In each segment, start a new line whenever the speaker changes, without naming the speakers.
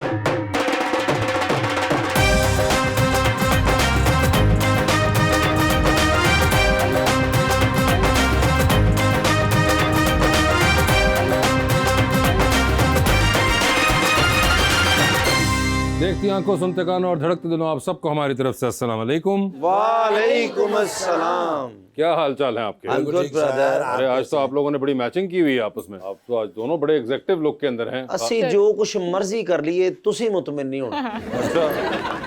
देखती आंखों, सुनते कानों और धड़कते दिलों, आप सबको हमारी तरफ से अस्सलाम वालेकुम।
वालेकुम अस्सलाम।
क्या हाल चाल है आपके? अरे आज तो आप लोगों ने बड़ी मैचिंग की हुई है आपस में। आप तो आज दोनों बड़े एग्जेक्टिव लुक के अंदर हैं।
असी जो कुछ मर्जी कर लिए, तुसी मुतमिन नहीं होना।
अच्छा,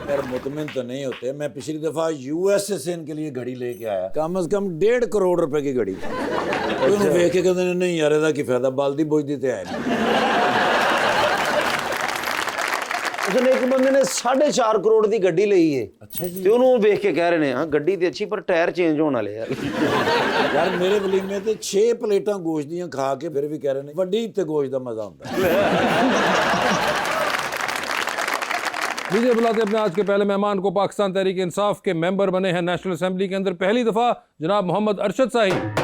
यार मुतमिन तो नहीं होते। मैं पिछली दफा यूएसए से इनके लिए घड़ी लेके आया, कम से कम 1.5 करोड़ रुपए की घड़ी। तो देख के कहते नहीं यार ਇਹਦਾ ਕੀ फायदा, बाल्दी बोझदी ते है नहीं।
उसने एक बंदे ने 4.5 करोड़ की गड्डी ली है।
अच्छा जी।
ते उन्होंने देख के कह रहे हैं हाँ गड्डी तो अच्छी पर टायर चेंज होने वाले यार।
यार मेरे वलीमे ते 6 प्लेटां गोश्त दियां खा के फिर भी कह रहे हैं वड्डी ते गोश्त दा मजा हुंदा है।
लीजिए बुलाते अपने आज के पहले मेहमान को। पाकिस्तान तहरीक इंसाफ के मेंबर बने हैं नेशनल असेंबली के अंदर पहली दफा, जनाब मोहम्मद अरशद साहिब।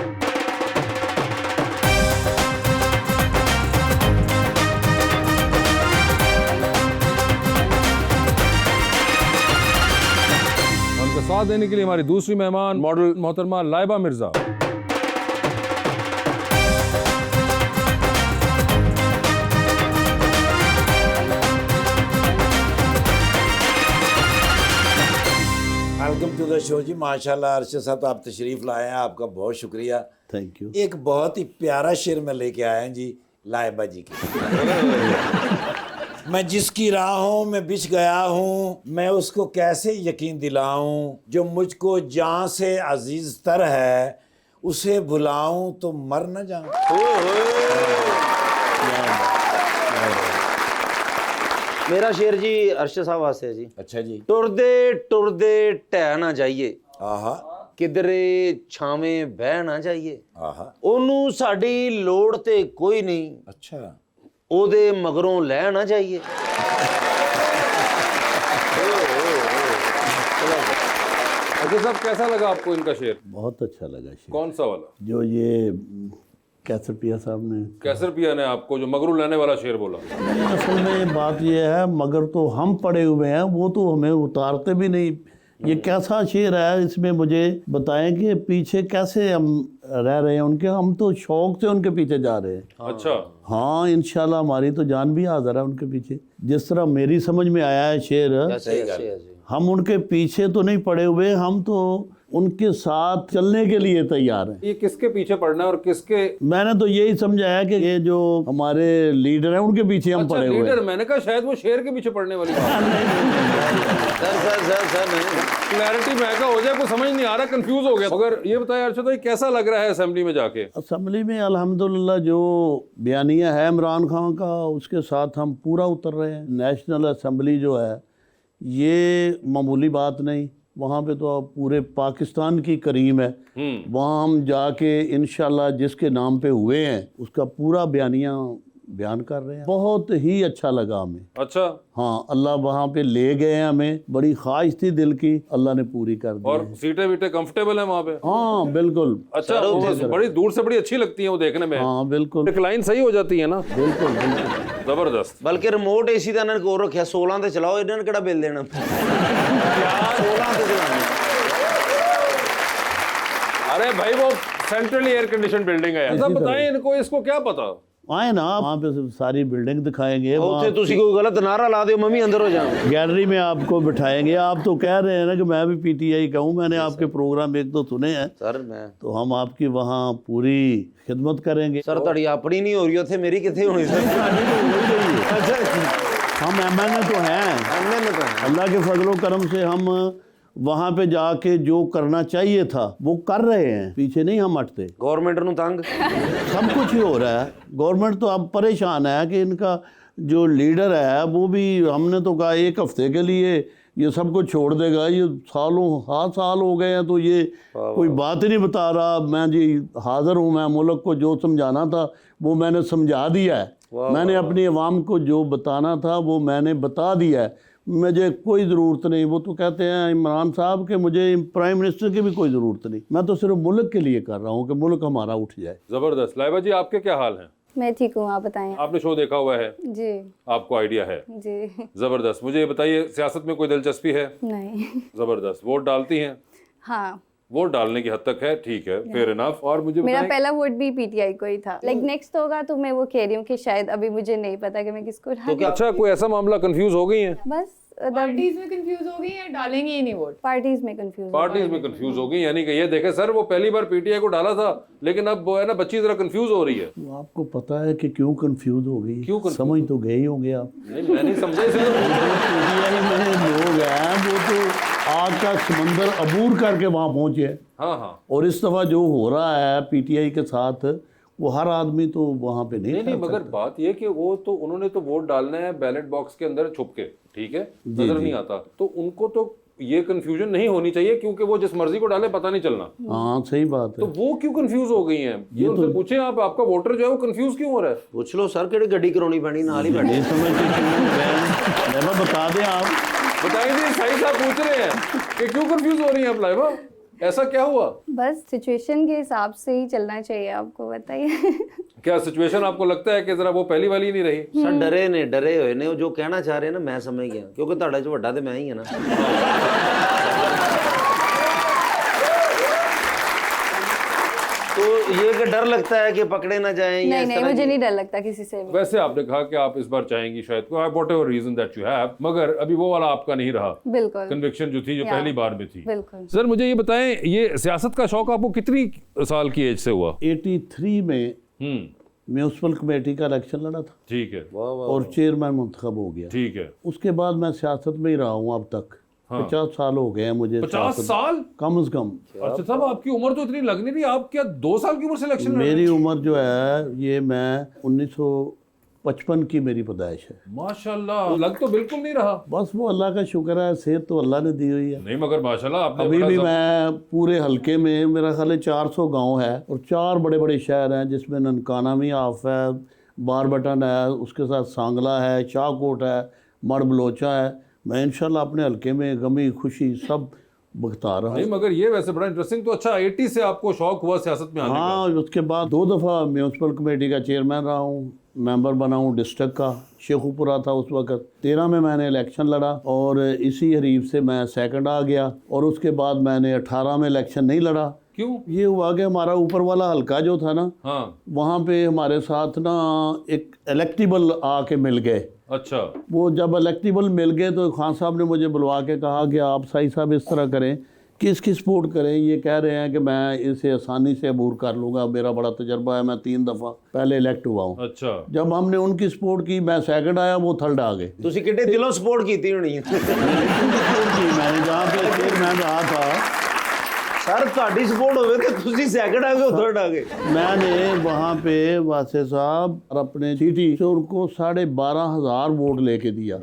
साथ देने के लिए हमारी दूसरी मेहमान मॉडल मोहतरमा Laiba Mirza.
Welcome to the show जी। माशाल्लाह अरशद साहब आप तशरीफ लाए हैं, आपका बहुत शुक्रिया।
Thank you.
एक बहुत ही प्यारा शेर में लेके आए हैं जी लाइबा जी की। मैं जिसकी राहों में बिछ गया हूँ, मैं उसको कैसे यकीन दिलाऊं, जो मुझको जान से अजीज तर है, उसे बुलाऊं तो मर न जाऊं।
मेरा शेर जी अरशद साहब वास्ते है जी।
अच्छा जी।
टुरदे टुरदे टह ना जाइए,
आहा
किधरे छावे बह ना जाइए,
आहा।
ओनू साडी लोड़ ते कोई नहीं,
अच्छा।
ओदे मगरों लै ना जाइए।
अच्छा साहब, कैसा लगा आपको इनका शेर?
बहुत अच्छा लगा शेर।
कौन सा वाला?
जो ये कैसर पिया साहब ने,
कैसर पिया ने आपको जो मगरू लेने वाला शेर बोला?
नहीं, असल में बात ये है, मगर तो हम पड़े हुए हैं, वो तो हमें उतारते भी नहीं। ये कैसा शेर है, इसमें मुझे बताएं कि पीछे कैसे हम रह रहे हैं उनके। हम तो शौक से उनके पीछे जा रहे हैं।
अच्छा।
हाँ, इंशाल्लाह हमारी तो जान भी हाज़िर है उनके पीछे। जिस तरह मेरी समझ में आया है शेर, हम उनके पीछे तो नहीं पड़े हुए, हम तो उनके साथ चलने के लिए तैयार हैं।
ये किसके पीछे पड़ना है और किसके?
मैंने तो यही समझाया कि ये जो हमारे लीडर हैं उनके पीछे हम पड़े हुए हैं।
लीडर? मैंने कहा शायद वो शेर के पीछे पड़ने वाली बात।
सर
क्लैरिटी मैं का हो जाए, को समझ नहीं आ रहा, कंफ्यूज हो गया। मगर ये बताया अर्शद भाई, कैसा लग रहा है असेंबली में जाके?
असेंबली में अल्हम्दुलिल्लाह जो बयानिया है इमरान खान का, उसके साथ हम पूरा उतर रहे हैं। नेशनल असेंबली जो है ये मामूली बात नहीं, वहाँ पे तो आप पूरे पाकिस्तान की करीम है। वहाँ हम जाके इंशाल्लाह जिसके नाम पे हुए हैं उसका पूरा बयानिया बयान कर रहे हैं। बहुत ही अच्छा लगा हमें।
अच्छा।
हाँ, अल्लाह वहाँ पे ले गए हैं हमें। बड़ी ख्वाहिश थी दिल की, अल्लाह ने पूरी कर दी।
और सीटें वीटें कंफर्टेबल हैं वहाँ पे?
हाँ बिल्कुल।
अच्छा, वो बड़ी दूर से बड़ी अच्छी लगती है वो देखने में।
हाँ बिल्कुल।
रिक्लाइन सही हो जाती है ना?
बिल्कुल बिल्कुल
जबरदस्त।
बल्कि रिमोट एसी का इन्होंने कोल रखा, 16 ते चलाओ, इन्होंने केड़ा बिल देना। 16 ते चलानी।
अरे भाई वो सेंट्रली एयर कंडीशन बिल्डिंग है। ऐसा बताएं इनको, इसको क्या पता?
आए ना, वहाँ पे सारी बिल्डिंग दिखाएंगे।
उत्थे तुसी कोई गलत नारा ला दो, मम्मी अंदर हो जाऊं।
गैलरी में आपको बिठाएंगे। आप तो कह रहे हैं ना कि मैं भी पीटीआई का हूँ, मैंने आपके प्रोग्राम एक दो सुने हैं
सर। मैं
तो हम आपकी वहाँ पूरी खिदमत करेंगे।
सर तड़ी अपनी नहीं हो रही, उत्थे मेरी कितने होनी सर?
हम एमएनए तो हैं, अल्लाह के फजलो करम से हम वहाँ पे जाके जो करना चाहिए था वो कर रहे हैं, पीछे नहीं हम हटते।
गवर्नमेंट नूं तंग
सब कुछ ही हो रहा है। गवर्नमेंट तो अब परेशान है कि इनका जो लीडर है वो भी, हमने तो कहा 1 हफ्ते के लिए ये सब कुछ छोड़ देगा। ये साल हो गए हैं तो ये कोई बात ही नहीं बता रहा। मैं जी हाजिर हूँ, मैं मुल्क को जो समझाना था वो मैंने समझा दिया है। मैंने अपनी अवाम को जो बताना था वो मैंने बता दिया है। मुझे कोई ज़रूरत नहीं, वो तो कहते हैं इमरान साहब के मुझे प्राइम मिनिस्टर की भी कोई ज़रूरत नहीं। मैं तो सिर्फ मुल्क के लिए कर रहा हूँ कि मुल्क हमारा उठ जाए।
ज़बरदस्त। लाइबा जी आपके क्या हाल हैं?
मैं ठीक हूँ, आप बताएं।
आपने शो देखा हुआ है,
जी
आपको आइडिया है।
जी।
जबरदस्त। मुझे ये बताइए, सियासत में कोई दिलचस्पी है?
नहीं।
जबरदस्त। वोट डालती हैं?
हाँ,
वोट डालने की हद तक है, ठीक है, फेयर इनफ। और मुझे
मेरा
बताएं,
पहला वोट भी पीटीआई को ही था। लाइक नेक्स्ट होगा तो मैं वो कह रही हूँ कि शायद अभी मुझे नहीं पता कि मैं किसको डालूं।
अच्छा कोई ऐसा मामला कंफ्यूज हो गई हैं?
बस
पार्टीज में कंफ्यूज हो गई या डालेंगे ही नहीं वोट?
पार्टीज में कंफ्यूज।
पार्टीज में कंफ्यूज हो गई, यानी कि ये देखे सर, वो पहली बार पीटीआई को डाला था, लेकिन अब वो है ना, बच्ची जरा कंफ्यूज हो रही है।
तो आपको पता है कि क्यों कंफ्यूज हो गई?
क्यों confuse?
समझ तो गए ही होंगे आप।
नहीं, मैं नहीं समझा इसलिए।
पीटीआई में लोग हैं वो तो आग का समंदर अबूर करके वहाँ पहुँचे हैं।
हाँ हाँ,
और इस दफ़ा जो हो रहा है पीटीआई के साथ, वो हर आदमी तो वहाँ पे नहीं
नहीं
कर
मगर
सकता।
बात ये कि वो तो उन्होंने तो वोट डालना है बैलेट बॉक्स के अंदर छुप के, ठीक है, नजर नहीं आता, तो उनको तो ये कंफ्यूजन नहीं होनी चाहिए, क्योंकि वो जिस मर्जी को डाले पता नहीं चलना।
हाँ सही बात
तो
है।
वो क्यों कंफ्यूज हो गई हैं? ये उनसे पूछे आप, आपका वोटर जो है वो कंफ्यूज क्यों हो रहा है?
ਪੁੱਛ ਲਓ ਸਰ ਕਿਹੜੀ ਗੱਡੀ ਕਰਾਉਣੀ ਪੈਣੀ ਨਾਲ ਹੀ ਬੈਠੇ।
ये समझ के मैं बता दें आप।
बताइए, साहिब साहब पूछ रहे हैं कि क्यों कंफ्यूज हो रही हैं आप लाइबा, ऐसा क्या हुआ?
बस सिचुएशन के हिसाब से ही चलना चाहिए, आपको बताइए।
क्या सिचुएशन आपको लगता है कि जरा वो पहली वाली नहीं रही?
ਸਰ ਡਰੇ ਹੋਏ ਨੇ ਉਹ ਜੋ ਕਹਿਣਾ ਚਾਹ ਰਹੇ ਨਾ ਮੈਂ ਸਮਝ ਗਿਆ ਕਿਉਂਕਿ ਤੁਹਾਡੇ ਚ ਵੱਡਾ ਤੇ ਮੈਂ ਹੀ ਹਾਂ ਨਾ। तो ये कि डर लगता है कि पकड़े ना जाएं या
नहीं
इस
नहीं,
तरह
मुझे
की-
नहीं डर लगता किसी से भी।
वैसे आपने कहा कि आप इस बार चाहेंगी शायद, whatever reason that you have, मगर अभी वो वाला आपका नहीं रहा
बिल्कुल
कन्विक्शन जो थी, जो
या।
पहली बार में थी।
बिल्कुल।
सर मुझे ये बताएं, ये सियासत का शौक आपको कितनी साल की एज से हुआ?
83 में म्यूनसिपल कमेटी का इलेक्शन लड़ा था
ठीक है,
और चेयरमैन मुंतखब हो गया।
ठीक है।
उसके बाद मैं सियासत में ही रहा हूँ अब तक।
हाँ।
50 साल हो गए हैं मुझे
50
सियासत-
साल?
कम से कम।
अच्छा साहब, आपकी उम्र तो इतनी लग नहीं रही, आप क्या 2 साल की उम्र से इलेक्शन लड़ रहे
मेरी
हैं?
उम्र जो है ये मैं 1955 की मेरी पैदाइश है।
माशाल्लाह, लग तो बिल्कुल नहीं रहा।
बस वो अल्लाह का शुक्र है, सेहत तो अल्लाह ने दी हुई है।
नहीं मगर माशाल्लाह आपने
अभी
बड़ा
भी
सब-
मैं पूरे हलके में, मेरा ख्याल है 400 गांव है और 4 बड़े बड़े शहर हैं, जिसमें ननकाना में आफ है, बारबटन है, उसके साथ सांगला है, शाहकोट है, मड़ बलोचा है। मैं इंशाल्लाह अपने हलके में गमी खुशी सब बता रहा
नहीं
हूँ।
मगर ये वैसे बड़ा इंटरेस्टिंग। तो अच्छा 80 से आपको शौक हुआ सियासत में आने का?
हाँ, उसके बाद 2 दफ़ा म्यूनसिपल कमेटी का चेयरमैन रहा हूँ, मेंबर बना हूँ डिस्ट्रिक्ट का। शेखुपुरा था उस वक्त। 13 में मैंने इलेक्शन लड़ा और इसी हरीफ से मैं सेकंड आ गया। और उसके बाद मैंने 18 में इलेक्शन नहीं लड़ा।
क्यों?
ये हुआ कि हमारा ऊपर वाला हलका जो था ना,
हाँ,
वहाँ पे हमारे साथ ना एक इलेक्टिबल आके मिल गए।
अच्छा,
वो जब इलेक्टिबल मिल गए तो खान साहब ने मुझे बुलवा के कहा कि आप साई साहब इस तरह करें, किसकी सपोर्ट करें। ये कह रहे हैं कि मैं इसे आसानी से अबूर कर लूँगा, मेरा बड़ा तजर्बा है, मैं 3 दफ़ा पहले इलेक्ट हुआ हूँ।
अच्छा।
जब हमने उनकी सपोर्ट की, मैं सेकंड आया, वो थर्ड आ गए।
ਤੁਸੀਂ ਕਿੱਡੇ ਦਿਲੋਂ ਸਪੋर्ट ਕੀਤੀ ਹੋਣੀ ਹੈ
सपोर्ट की मैंने, जहाँ पे चेयरमैन रहा था,
ਸਰ ਤੁਹਾਡੀ ਸਪੋर्ट ਹੋਵੇ ਤੇ ਤੁਸੀਂ ਸੈकंड ਆ ਗਏ ਉਹ थर्ड आ गए।
मैंने वहाँ पे वासे साहब और अपने सिटी से उनको 12,500 वोट लेके दिया।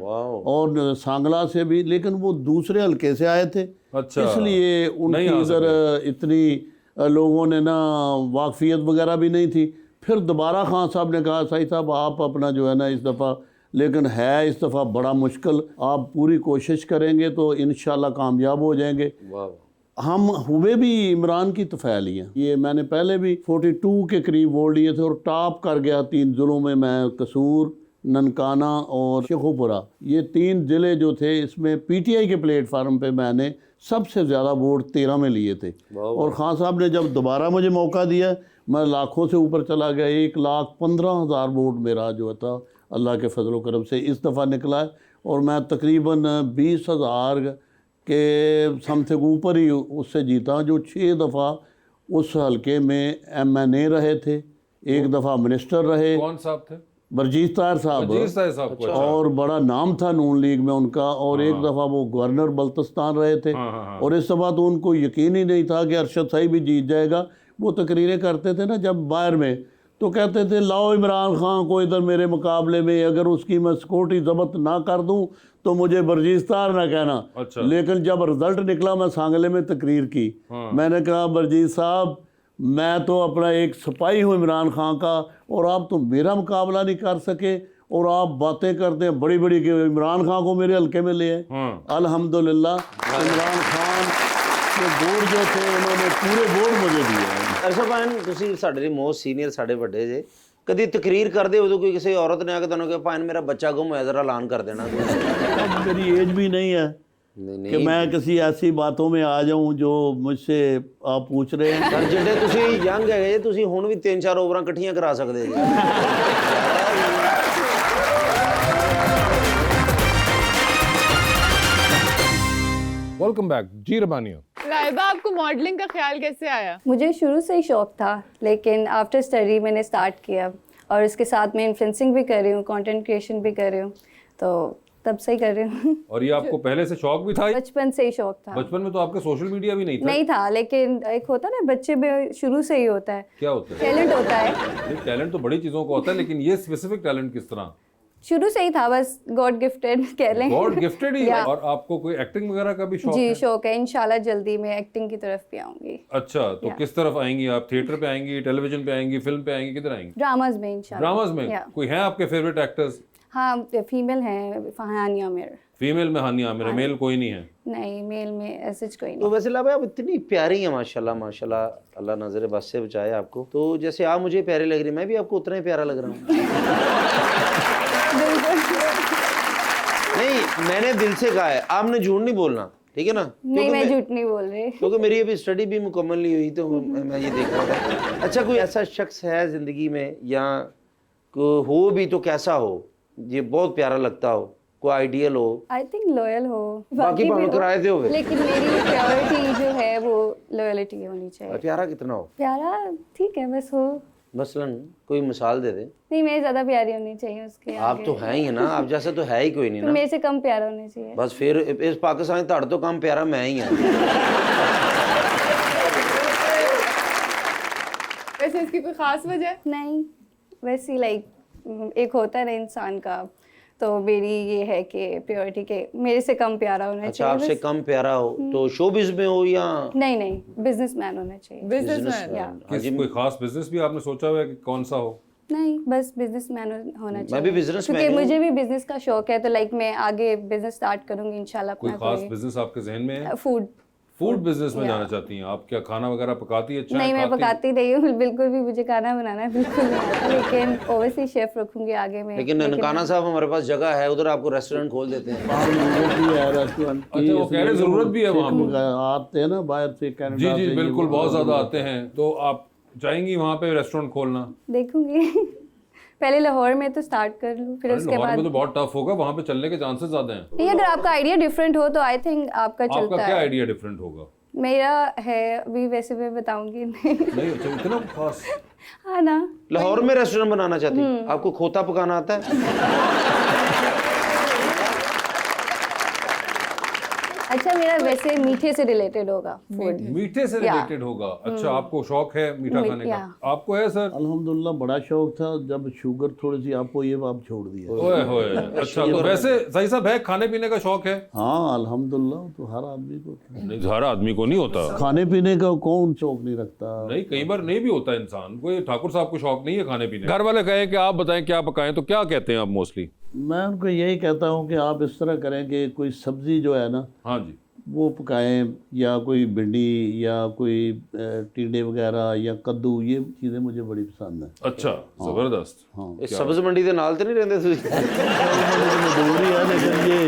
और सांगला से भी, लेकिन वो दूसरे हलके से आए थे,
अच्छा,
इसलिए
नहीं
उनकी
आ
इधर इतनी लोगों ने ना वाकफियत वगैरह भी नहीं थी। फिर दोबारा खान साहब ने कहा, सही साहब आप अपना जो है ना इस दफ़ा, लेकिन है इस दफ़ा बड़ा मुश्किल, आप पूरी कोशिश करेंगे तो इंशाल्लाह कामयाब हो जाएंगे। हम हुए भी इमरान की तफैल ही हैं। ये मैंने पहले भी 42 के करीब वोट लिए थे और टॉप कर गया 3 ज़िलों में मैं, कसूर, ननकाना और शेखुपुरा। ये 3 ज़िले जो थे, इसमें पीटीआई के प्लेटफार्म पे मैंने सबसे ज़्यादा वोट 13 में लिए थे। और खान साहब ने जब दोबारा मुझे मौका दिया, मैं लाखों से ऊपर चला गया। 1,15,000 वोट मेरा जो था अल्लाह के फजल करम से इस दफ़ा निकला है। और मैं तकरीबन 20,000 के समथिंग ऊपर ही उससे जीता, जो 6 दफ़ा उस हलके में MNA रहे थे, 1 दफ़ा मिनिस्टर रहे।
कौन साहब थे?
बरजीत तार साहब।
साहब को, अच्छा।
और बड़ा नाम था नून लीग में उनका। और 1 दफ़ा वो गवर्नर बल्तिस्तान रहे थे। और इस दफ़ा तो उनको यकीन ही नहीं था कि अरशद साहिब भी जीत जाएगा। वो तकरीरें करते थे ना जब बाहर में, तो कहते थे लाओ इमरान खान को इधर मेरे मुकाबले में, अगर उसकी मैं सिक्योरिटी जब्त ना कर दूं तो मुझे बरजीस्तार ना कहना।
अच्छा।
लेकिन जब रिजल्ट निकला, मैं सांगले में तकरीर की। मैंने कहा, बरजीत साहब मैं तो अपना एक सिपाही हूँ इमरान खान का, और आप तो मेरा मुकाबला नहीं कर सके, और आप बातें करते हैं बड़ी बड़ी कि इमरान खान को मेरे हल्के में ले आए। अल्हम्दुलिल्लाह इमरान खान के वोट जो थे, उन्होंने पूरे वोट मुझे दिए।
ਅਰਸ਼ਦ ਭਾਈ ਤੁਸੀਂ ਸਾਡੇ ਲਈ ਮੋਸਟ ਸੀਨੀਅਰ, ਸਾਡੇ ਵੱਡੇ ਜੇ, कभी तकरीर कर दे उदों कोई किसी औरत ने आके तुहानू कहा भाई मेरा बच्चा गुम होया जरा ऐलान कर देना
अब मेरी एज भी नहीं है
नहीं
कि मैं किसी ऐसी बातों में आ जाऊं जो मुझसे आप पूछ रहे हैं।
सर जिड्डे तुसी यंग है जे तुसी हुण भी 3-4 ओवरां इकट्ठियां करा सकदे जी
वेलकम बैक जी रबानिया।
लाइबा, आपको मॉडलिंग का ख्याल कैसे आया?
मुझे शुरू से ही शौक था, लेकिन आफ्टर स्टडी मैंने स्टार्ट किया और इसके साथ मैं इन्फ्लुएंसिंग भी कर रही हूँ, कंटेंट क्रिएशन भी कर रही हूँ, तो तब से ही कर रही हूँ।
और ये आपको पहले से शौक भी था?
बचपन से ही शौक था।
बचपन में तो आपके सोशल मीडिया भी नहीं था?
नहीं था, लेकिन एक होता ना बच्चे में शुरू से ही होता है,
क्या होता है?
टैलेंट होता है।
टैलेंट तो बड़ी चीजों का होता है, लेकिन ये स्पेसिफिक टैलेंट किस तरह?
शुरू से ही था, बस गॉड गिफ्टेड कह लें।
गॉड गिफ्टेड ही?
Yeah.
और आपको कोई एक्टिंग वगैरह का भी शौक
जी
है?
शौक है, इंशाल्लाह जल्दी मैं एक्टिंग की तरफ भी आऊंगी।
अच्छा, तो
Yeah.
किस तरफ आएंगी आप? थिएटर पे आएंगी, टेलीविजन पे आएंगी, फिल्म पे आएंगी, किधर आएंगी?
ड्रामाज में इंशाल्लाह।
ड्रामाज में?
Yeah.
कोई है आपके फेवरेट एक्टर्स?
हाँ, फीमेल हैं, हानिया आमिर।
फीमेल में हानिया आमिर, मेल कोई नहीं है?
नहीं, मेल में ऐसे कोई
तो
नहीं।
वैसे लाइबा आप इतनी प्यारी हैं माशाल्लाह माशाल्लाह, अल्लाह नजर बस से बचाए आपको। तो जैसे आप मुझे प्यारे लग रही, मैं भी आपको उतना ही प्यारा लग रहा हूँ। नहीं, मैंने दिल से कहा है, आपने झूठ नहीं बोलना, ठीक है ना?
नहीं, मैं झूठ नहीं बोल रही।
क्योंकि मेरी अभी स्टडी भी मुकम्मल नहीं हुई, तो मैं ये देख रहा था। अच्छा, कोई ऐसा शख्स है ज़िंदगी में या हो भी तो कैसा हो, ये बहुत प्यारा लगता हो, कोई आइडियल हो?
आई थिंक लॉयल हो,
बाकी
भी
भावें
हो,
किराए दे होवे।
लेकिन मेरी प्रायोरिटी जो है वो लॉयलिटी होनी चाहिए।
प्यारा कितना हो?
प्यारा ठीक है, बस हो।
मसलन कोई मिसाल दे दे।
नहीं, मेरे ज्यादा प्यारी होनी चाहिए उसके
आप
आगे।
तो हैं ही है ना, आप जैसा तो है ही कोई नहीं
तो
ना।
मेरे से कम प्यारा होना चाहिए।
बस फिर इस पाकिस्तान तड़ तो कम प्यारा मैं ही हूँ।
वैसे इसकी कोई खास वजह?
नहीं, वैसे लाइक एक होता है ना इंसान का, तो मेरी ये है कि प्योरिटी के मेरे से कम प्यारा होना
अच्छा,
चाहिए।
आपसे
बस।
कम प्यारा हो तो शोबिज़ में हो या
नहीं, बिजनेसमैन होना चाहिए।
बिजनेसमैन।
या
कोई खास बिजनेस भी आपने सोचा हुआ है कि कौन सा हो?
नहीं, बस बिजनेसमैन होना चाहिए।
भी businessman
क्योंकि
हूँ।
मुझे भी बिजनेस का शौक है, तो लाइक मैं आगे बिजनेस स्टार्ट करूंगी इंशाल्लाह
कोई
अपना।
खास बिजनेस आपके जहन में है?
फूड।
फूड बिजनेस में जाना चाहती हैं आप? क्या खाना वगैरह पकाती है? अच्छा
नहीं, मैं पकाती नहीं हूँ बिल्कुल भी, मुझे खाना बनाना बिल्कुल नहीं आता, लेकिन ओवरसी शेफ रखूंगी आगे में।
लेकिन ननकाना साहब हमारे पास जगह है, उधर आपको रेस्टोरेंट खोल देते हैं।
अच्छा, वो कह रहे हैं जरूरत भी है वहाँ पे।
आते हैं ना बाहर से,
जी
कनाडा
जी
से,
बिल्कुल,
ये
बहुत ज्यादा आते हैं। तो आप चाहेंगी वहाँ पे रेस्टोरेंट खोलना?
देखूंगी। पहले लाहौर में तो स्टार्ट कर लूँ, फिर उसके
लाहौर
बाद
में तो बहुत टफ होगा, वहाँ पे चलने के चांसेस ज्यादा हैं।
नहीं, अगर आपका आइडिया डिफरेंट हो तो आई थिंक आपका
आपका
चलता
क्या
है।
आइडिया डिफरेंट होगा?
मेरा है अभी, वैसे मैं बताऊंगी नहीं।
नहीं, अच्छा इतना खास?
हाँ ना।
लाहौर में रेस्टोरेंट बनाना चाहती हैं? आपको खोता पकाना आता है?
अच्छा, मेरा वैसे मीठे से रिलेटेड होगा फूड।
मीठे से रिलेटेड होगा? अच्छा, आपको शौक है मीठा खाने का? आपको है सर?
अल्हम्दुलिल्लाह बड़ा शौक था, जब शुगर थोड़ी सी आपको ये आप छोड़ दिया।
ओए होए, अच्छा तो वैसे सही साहब है, खाने पीने का शौक है?
हाँ अल्हम्दुलिल्लाह, तो हर आदमी को था।
नहीं, हर आदमी को नहीं होता।
खाने पीने का कौन शौक नहीं रखता?
नहीं, कई बार नहीं भी होता इंसान। कोई ठाकुर साहब को शौक नहीं है खाने पीने? घर वाले कहें कि आप बताएं क्या पकाएं, तो क्या कहते हैं आप मोस्टली?
मैं उनको यही कहता हूँ कि आप इस तरह करें कि कोई सब्जी जो है ना
हाँ जी,
वो पकाएं, या कोई भिंडी या कोई टिंडे वगैरह या कद्दू, ये चीज़ें मुझे बड़ी पसंद है।
अच्छा, जबरदस्त।
हाँ,
इस सब्ज मंडी के नाल तो नहीं रहते तुसी?
मजबूरी है, लेकिन ये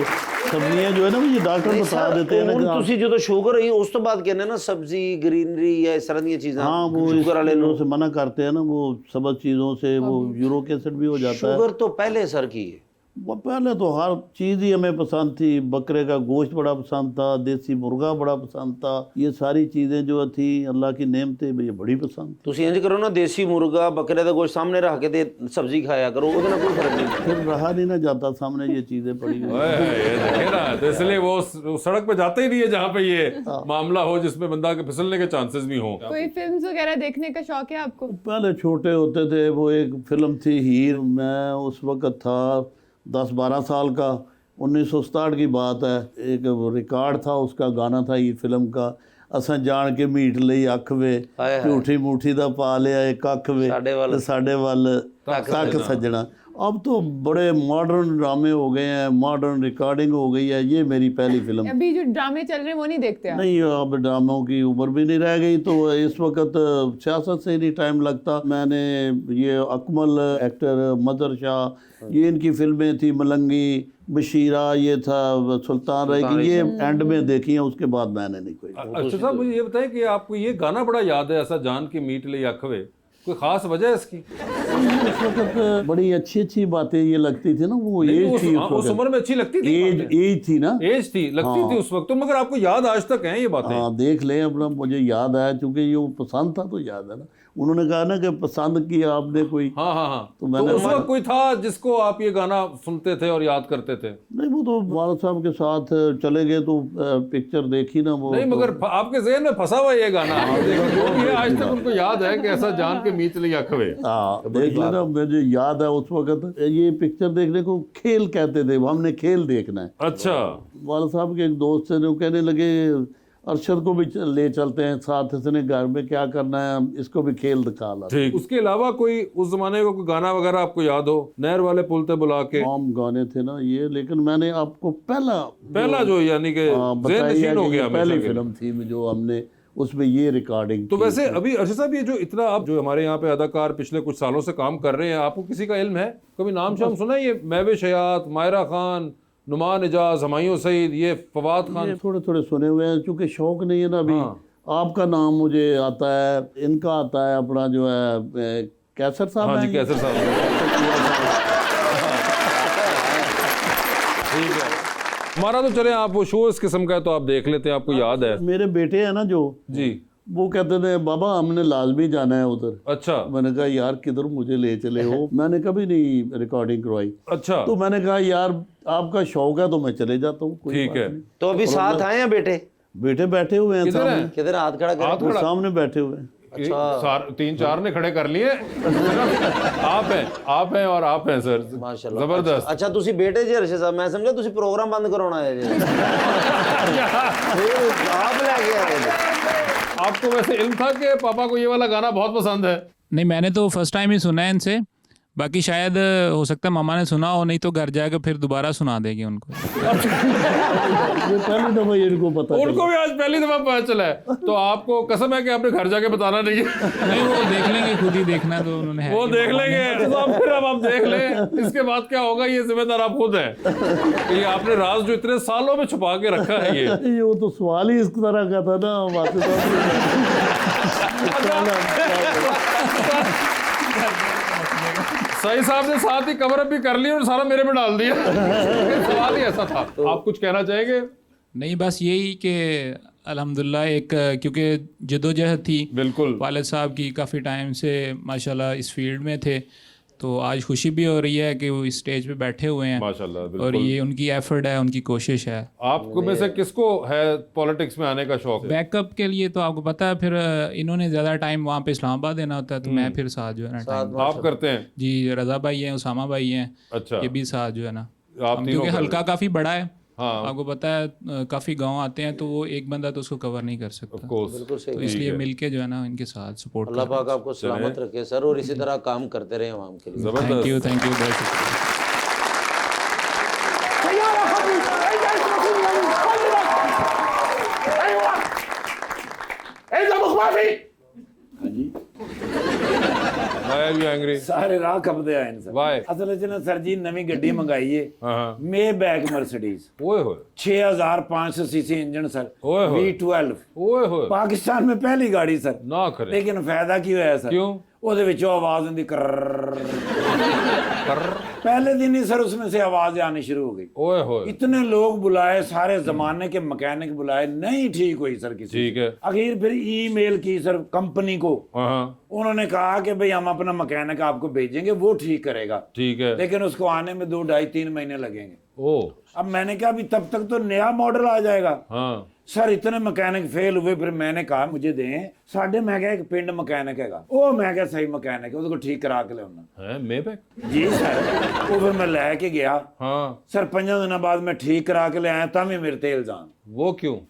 सब्जियां जो है ना, ये डॉक्टर बता देते हैं ना कि आप-
ਤੁਸੀਂ ਜਦੋਂ ਸ਼ੂਗਰ ਹੋਈ ਉਸ ਤੋਂ ਬਾਅਦ ਕਹਿੰਦੇ ਨਾ ਸਬਜ਼ੀ ग्रीनरी या इस तरह ਦੀਆਂ चीਜ਼ਾਂ
हाँ वो
ਸ਼ੂਗਰ वाले
चीज़ों
ਨੂੰ
से मना करते हैं ना, वो सबज चीज़ों से वो यूरिक एसिड भी हो जाता है।
ਸ਼ੂਗਰ ਤੋਂ ਪਹਿਲੇ ਸਰ ਕੀ ਹੈ?
वो पहले तो हर चीज़ ही हमें पसंद थी। बकरे का गोश्त बड़ा पसंद था, देसी मुर्गा बड़ा पसंद था, ये सारी चीज़ें जो थी अल्लाह की नेमतें, मुझे बड़ी पसंद थी।
ਤੁਸੀਂ ਇੰਜ ਕਰੋ ਨਾ, ਦੇਸੀ ਮੁਰਗਾ ਬੱਕਰੇ ਦਾ ਗੋਸ਼ਤ ਸਾਹਮਣੇ ਰੱਖ ਕੇ ਤੇ ਸਬਜ਼ੀ ਖਾਇਆ ਕਰੋ, ਉਹਦੇ ਨਾਲ ਕੋਈ ਫਰਕ ਨਹੀਂ।
फिर रहा नहीं ना जाता सामने ये चीज़ें पड़ी हुई।
ओए, ये देखे ना, तो इसलिए वो सड़क पे जाते ही नहीं है जहाँ पे ये मामला हो, जिसमें बंदा के फिसलने के चांसेस भी हो।
कोई फिल्म्स वगैरह देखने का शौक है आपको?
पहले छोटे होते थे, वो एक फिल्म थी हीर, मैं उस वक़्त था 10-12 साल का, 1967 की बात है। एक रिकॉर्ड था उसका, गाना था हीर फिल्म का, असां जान के मीट लई अख वे, झूठी मूठी दा पा लिया एक अख वे,
साडे वल
ते साडे वल तक सजना। अब तो बड़े मॉडर्न ड्रामे हो गए हैं, मॉडर्न रिकॉर्डिंग हो गई है। ये मेरी पहली फिल्म।
अभी जो ड्रामे चल रहे हैं वो नहीं देखते आप?
नहीं, अब ड्रामों की उम्र भी नहीं रह गई, तो इस वक्त सियासत से नहीं टाइम लगता। मैंने ये अकमल एक्टर, मदर शाह, ये इनकी फिल्में थी, मलंगी, बशीरा, ये था सुल्तान राय की, ये एंड में देखी है, उसके बाद मैंने नहीं कोई।
अच्छा साहब, मुझे ये बताएं कि आपको ये गाना बड़ा याद है, ऐसा जान की मीट ले अखवे, कोई खास वजह है इसकी?
उस वक्त बड़ी अच्छी अच्छी बातें ये लगती थी ना, वो एज थी
उस उम्र में अच्छी लगती थी,
एज थी ना,
एज थी, लगती थी उस वक्त तो, मगर आपको याद आज तक है ये बातें?
हाँ, देख लें अपना, मुझे याद आया क्योंकि ये पसंद था तो याद है ना। उन्होंने कहा ना कि पसंद किया आपने कोई।
हाँ हाँ हाँ।
तो
तो
मैंने
उस वक्त कोई था जिसको आप ये गाना सुनते थे और याद करते थे?
नहीं, वो तो वालद साहब के साथ चले गए तो पिक्चर देखी ना वो।
नहीं,
तो,
मगर आपके ज़हन में फंसा हुआ ये गाना, जो भी है आज तक उनको याद है कि ऐसा जान के मीत लिया खवे।
हाँ, देख लेना, मुझे याद है उस वक्त ये पिक्चर देखने को खेल कहते थे, हमने खेल देखना है।
अच्छा।
वालद साहब के एक दोस्त थे जो कहने लगे अरशद को भी ले चलते हैं साथ, इसने घर में क्या करना है, इसको भी खेल दिखा ला।
ठीक। उसके अलावा कोई उस जमाने का कोई गाना वगैरह आपको याद हो? नहर वाले पुल पे बुला के,
आम गाने थे ना ये, लेकिन मैंने आपको पहला
जो यानी कि ज़हन नशीन हो गया,
पहली फिल्म थी जो हमने, उसमें ये रिकॉर्डिंग।
तो वैसे अभी अर्शद साहब, ये जो इतना आप जो हमारे यहाँ पे अदाकार पिछले कुछ सालों से काम कर रहे हैं, आपको किसी का इल्म है? कभी नाम शाम सुना है? ये महविश हयात, मायरा खान, नुमान एजाज, हमायूं सईद, ये फवाद खान?
थोड़े थोड़े सुने हुए हैं, चूंकि शौक नहीं है ना अभी।
हाँ।
आपका नाम मुझे आता है, इनका आता है अपना जो है कैसर साहब।
हाँ जी, कैसर साहब। ठीक है, हमारा तो चले, आप वो शो इस किस्म का है तो आप देख लेते हैं, आपको याद है?
मेरे बेटे हैं ना जो
जी,
वो कहते थे बाबा हमने लाजमी जाना है उधर।
अच्छा
मैंने कहा यार किधर मुझे ले चले हो, मैंने कभी नहीं रिकॉर्डिंग करवाई।
अच्छा।
तो मैंने कहा यार आपका शौक है तो मैं चले जाता हूँ, कोई
ठीक
बात
है।
नहीं।
तो अभी साथ आए हैं बेटे?
बेटे बैठे हुए हैं
किधर
सामने,
हैं?
किधर हाथ खड़ा कर?
वो सामने बैठे हुए हैं।
तीन चार ने खड़े कर लिए। आप हैं और आप हैं सर,
माशाल्लाह।
जबरदस्त।
अच्छा ਤੁਸੀਂ ਬੇਟੇ ਜੀ ਅਰਸ਼ਦ ਸਾਹਿਬ, ਮੈਂ ਸਮਝਿਆ ਤੁਸੀਂ ਪ੍ਰੋਗਰਾਮ ਬੰਦ ਕਰਾਉਣਾ ਹੈ ਜੀ। आप ਲੈ के आए।
आपको वैसे इल्म था कि पापा को ये वाला गाना बहुत पसंद है?
नहीं, मैंने तो फर्स्ट टाइम ही सुना है इनसे, बाकी शायद हो सकता है मामा ने सुना हो, नहीं तो घर जाकर फिर दोबारा सुना देंगे उनको।
ये पहली दफा इनको पता चला।
उनको भी आज पहली दफा पता चला है, तो आपको कसम है कि आपने घर जाके बताना नहीं है।
नहीं, वो देख लेंगे, खुद ही देखना तो उन्होंने है
वो
कि
देख
मामा ने-
लेंगे, तो फिर अब आप देख लें, इसके बाद क्या होगा ये जिम्मेदार आप खुद हैं। ये आपने राज जो इतने सालों में छुपा के रखा है, ये
वो तो सवाल ही इस तरह का था ना वासिफ
सही साहब ने साथ ही कवर अप भी कर ली और सारा मेरे पे डाल दिया। सवाल ही ऐसा था। आप कुछ कहना चाहेंगे?
नहीं, बस यही कि अल्हम्दुलिल्लाह एक क्योंकि जदोजहद थी
बिल्कुल।
वालिद साहब की, काफ़ी टाइम से माशाल्लाह इस फील्ड में थे, तो आज खुशी भी हो रही है कि वो इस स्टेज पे बैठे हुए हैं
माशाल्लाह,
और
बिल्कुल।
ये उनकी एफर्ट है, उनकी कोशिश है।
आपको में से किसको है पॉलिटिक्स में आने का शौक है?
बैकअप के लिए तो आपको पता है, फिर इन्होंने ज़्यादा टाइम वहाँ पे इस्लामाबाद देना होता है, तो मैं फिर साथ जो है ना टाइम,
आप करते हैं?
जी, रज़ा भाई हैं, उसामा भाई हैं,
अच्छा।
ये भी साथ जो है ना,
आप तीनों
क्योंकि
कर
हल्का काफ़ी बड़ा है,
हाँ।
आपको पता है काफ़ी गांव आते हैं, तो वो एक बंदा तो उसको कवर नहीं कर सकता,
Of course।
तो इसलिए मिलके जो है ना इनके साथ सपोर्ट।
अल्लाह पाक आपको सलामत रखे सर, और इसी तरह काम करते रहे आवाम के लिए।
जबरदस्त।
थैंक यू बहुत शुक्रिया।
Why are you angry?
ਸਾਰੇ ਰਾਹ ਖਪਦੇ ਆਏ ਨੇ ਸਰ।
Why?
ਅਸਲ ਵਿੱਚ ਨਾ ਸਰ ਜੀ ਨਵੀਂ ਗੱਡੀ ਮੰਗਾਈ ਏ,
हाँ।
ਮੇ ਬੈਕ ਮਰਸੀਡੀਜ਼,
ओए होए
6500 सीसी इंजन सर,
ओए होए।
V12,
ओए होए,
ਪਾਕਿਸਤਾਨ में पहली गाड़ी सर।
ना करे।
ਲੇਕਿਨ ਫਾਇਦਾ ਕੀ ਹੋਇਆ ਸਰ?
क्यों?
ਉਹਦੇ ਵਿੱਚੋਂ ਆਵਾਜ਼ ਹੁੰਦੀ कर पहले दिन ही सर उसमें से आवाज आनी शुरू हो गई।
ओए होए,
इतने लोग बुलाए, सारे जमाने के मैकेनिक बुलाए, नहीं ठीक हुई सर किसी।
ठीक है।
आखिर फिर ईमेल की सर कंपनी को,
हाँ,
उन्होंने कहा कि भाई हम अपना मैकेनिक आपको भेजेंगे, वो ठीक करेगा,
ठीक है।
लेकिन उसको आने में 2, 2.5, 3 महीने लगेंगे।
ओ,
अब मैंने कहा अभी तब तक तो नया मॉडल आ जाएगा।
हाँ।
सर इतने मैकेनिक फेल हुए, फिर मैंने कहा मुझे दें, साढ़े मैं क्या एक पिंड मैकेनिक हैगा, ओ मैं क्या सही मैकेनिक है, उसको ठीक करा के लिया
है मेबैक?
जी सर। वो फिर मैं लैके गया
हाँ।
सर, 5 दिन बाद मैं ठीक करा के ले आया, तब ही मेरे ते इल्जाम।
वो क्यों?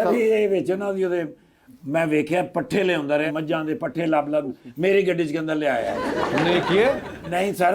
अभी ये ਵਿੱਚ ਨਾ ਦੀ ਉਹਦੇ ਮੈਂ ਵੇਖਿਆ ਪੱਠੇ ਲਿਆਉਂਦਾ ਰਿਹਾ, ਮੱਝਾਂ ਦੇ ਪੱਠੇ ਲੱਭ ਮੇਰੀ ਗੱਡੀ 'ਚ ਕਹਿੰਦਾ ਲਿਆਇਆ।
तुमने किए?
ਨਹੀਂ ਸਰ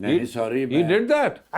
ਨਹੀਂ ਸੌਰੀ
He did that.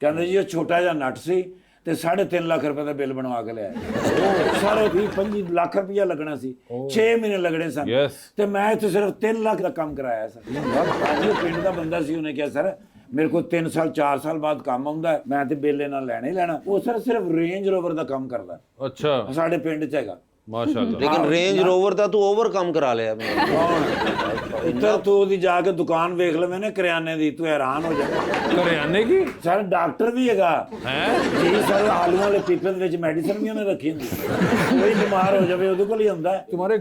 ਕਹਿੰਦੇ ਜੀ ਉਹ ਛੋਟਾ ਜਿਹਾ ਨਟ ਸੀ ਤੇ 3.5 ਲੱਖ ਰੁਪਏ ਦਾ ਬਿੱਲ ਬਣਵਾ ਕੇ ਲਿਆਇਆ। ਉਹ ਸਾਰੇ 25 ਲੱਖ ਰੁਪਇਆ ਲੱਗਣਾ ਸੀ, 6 ਮਹੀਨੇ ਲੱਗਣੇ ਸਨ।
Yes.
ਤੇ ਮੈਂ ਇੱਥੇ ਸਿਰਫ 3 ਲੱਖ ਦਾ ਕੰਮ ਕਰਾਇਆ ਸਰ। ਹਾਂਜੀ ਉਹ ਪਿੰਡ ਦਾ ਬੰਦਾ ਸੀ, ਉਹਨੇ ਕਿਹਾ ਸਰ ਮੇਰੇ ਕੋਲ 3 ਸਾਲ 4 ਸਾਲ ਬਾਅਦ ਕੰਮ ਆਉਂਦਾ ਹੈ, ਮੈਂ ਤੇ ਬਿੱਲ ਇਹਨਾਂ ਲੈਣਾ ਹੀ ਲੈਣਾ। ਉਹ ਸਰ ਸਿਰਫ ਰੇਂਜ ਰੋਵਰ ਦਾ ਕੰਮ ਕਰਦਾ,
अच्छा,
ਸਾਡੇ ਪਿੰਡ 'ਚ ਹੈਗਾ।
माशाल्लाह।
लेकिन रेंज रोवर था तू ओवर कम करा लिया
ਇੱਧਰ ਤੂੰ ਉਹਦੀ ਜਾ ਕੇ ਦੁਕਾਨ ਵੇਖ ਲਵੇਂ ਨਾ ਕਰਿਆਨੇ ਦੀ, ਤੂੰ ਹੈਰਾਨ ਹੋ ਜਾਏਗਾ।
करियाने की
ਸਰ ਡਾਕਟਰ ਵੀ ਹੈਗਾ
हैं?
ਜੀ ਸਰ, ਆਲੂਆਂ ਵਾਲੇ ਪੀਪੇ ਦੇ ਵਿੱਚ ਮੈਡੀਸਨ ਵੀ ਉਹਨੇ ਰੱਖੀ ਹੁੰਦੀ, ਕੋਈ ਬਿਮਾਰ ਹੋ ਜਾਵੇ ਉਹਦੇ ਕੋਲ ਹੀ ਹੁੰਦਾ ਹੈ।
तुम्हारे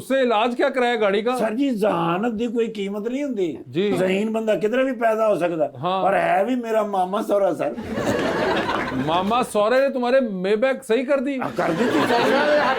उससे इलाज क्या कराया गाड़ी का?
ਸਰ ਜੀ ਜ਼ਹਾਨਤ ਦੀ ਕੋਈ ਕੀਮਤ ਨਹੀਂ ਹੁੰਦੀ
ਜੀ।
ਜ਼ਹੀਨ ਬੰਦਾ ਕਿਧਰੇ ਵੀ ਪੈਦਾ ਹੋ ਸਕਦਾ,
ਹਾਂ।
ਪਰ ਹੈ ਵੀ ਮੇਰਾ ਮਾਮਾ ਸਹੁਰਾ ਸਰ।
मामा सौरे ने तुम्हारे मेबैक सही कर दी?
ਕਰ ਦਿੱਤੀ ਸਰ।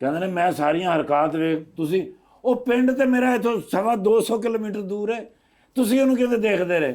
ਕਹਿੰਦੇ ਨੇ ਮੈਂ ਸਾਰੀਆਂ ਹਰਕਤਾਂ ਵੇਖ, ਤੁਸੀਂ ਉਹ ਪਿੰਡ ਤੇ ਮੇਰਾ ਇਥੋਂ 250 ਕਿਲੋਮੀਟਰ ਦੂਰ ਹੈ, ਤੁਸੀਂ ਉਹਨੂੰ ਕਿਵੇਂ ਦੇਖਦੇ ਰਹੇ?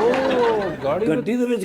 ओह, गाड़ी में।
ਗੱਡੀ ਦੇ ਵਿੱਚ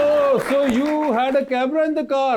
Oh, so you had a camera in the car?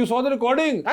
you saw the recording?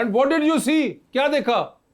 And what did you see? क्या देखा?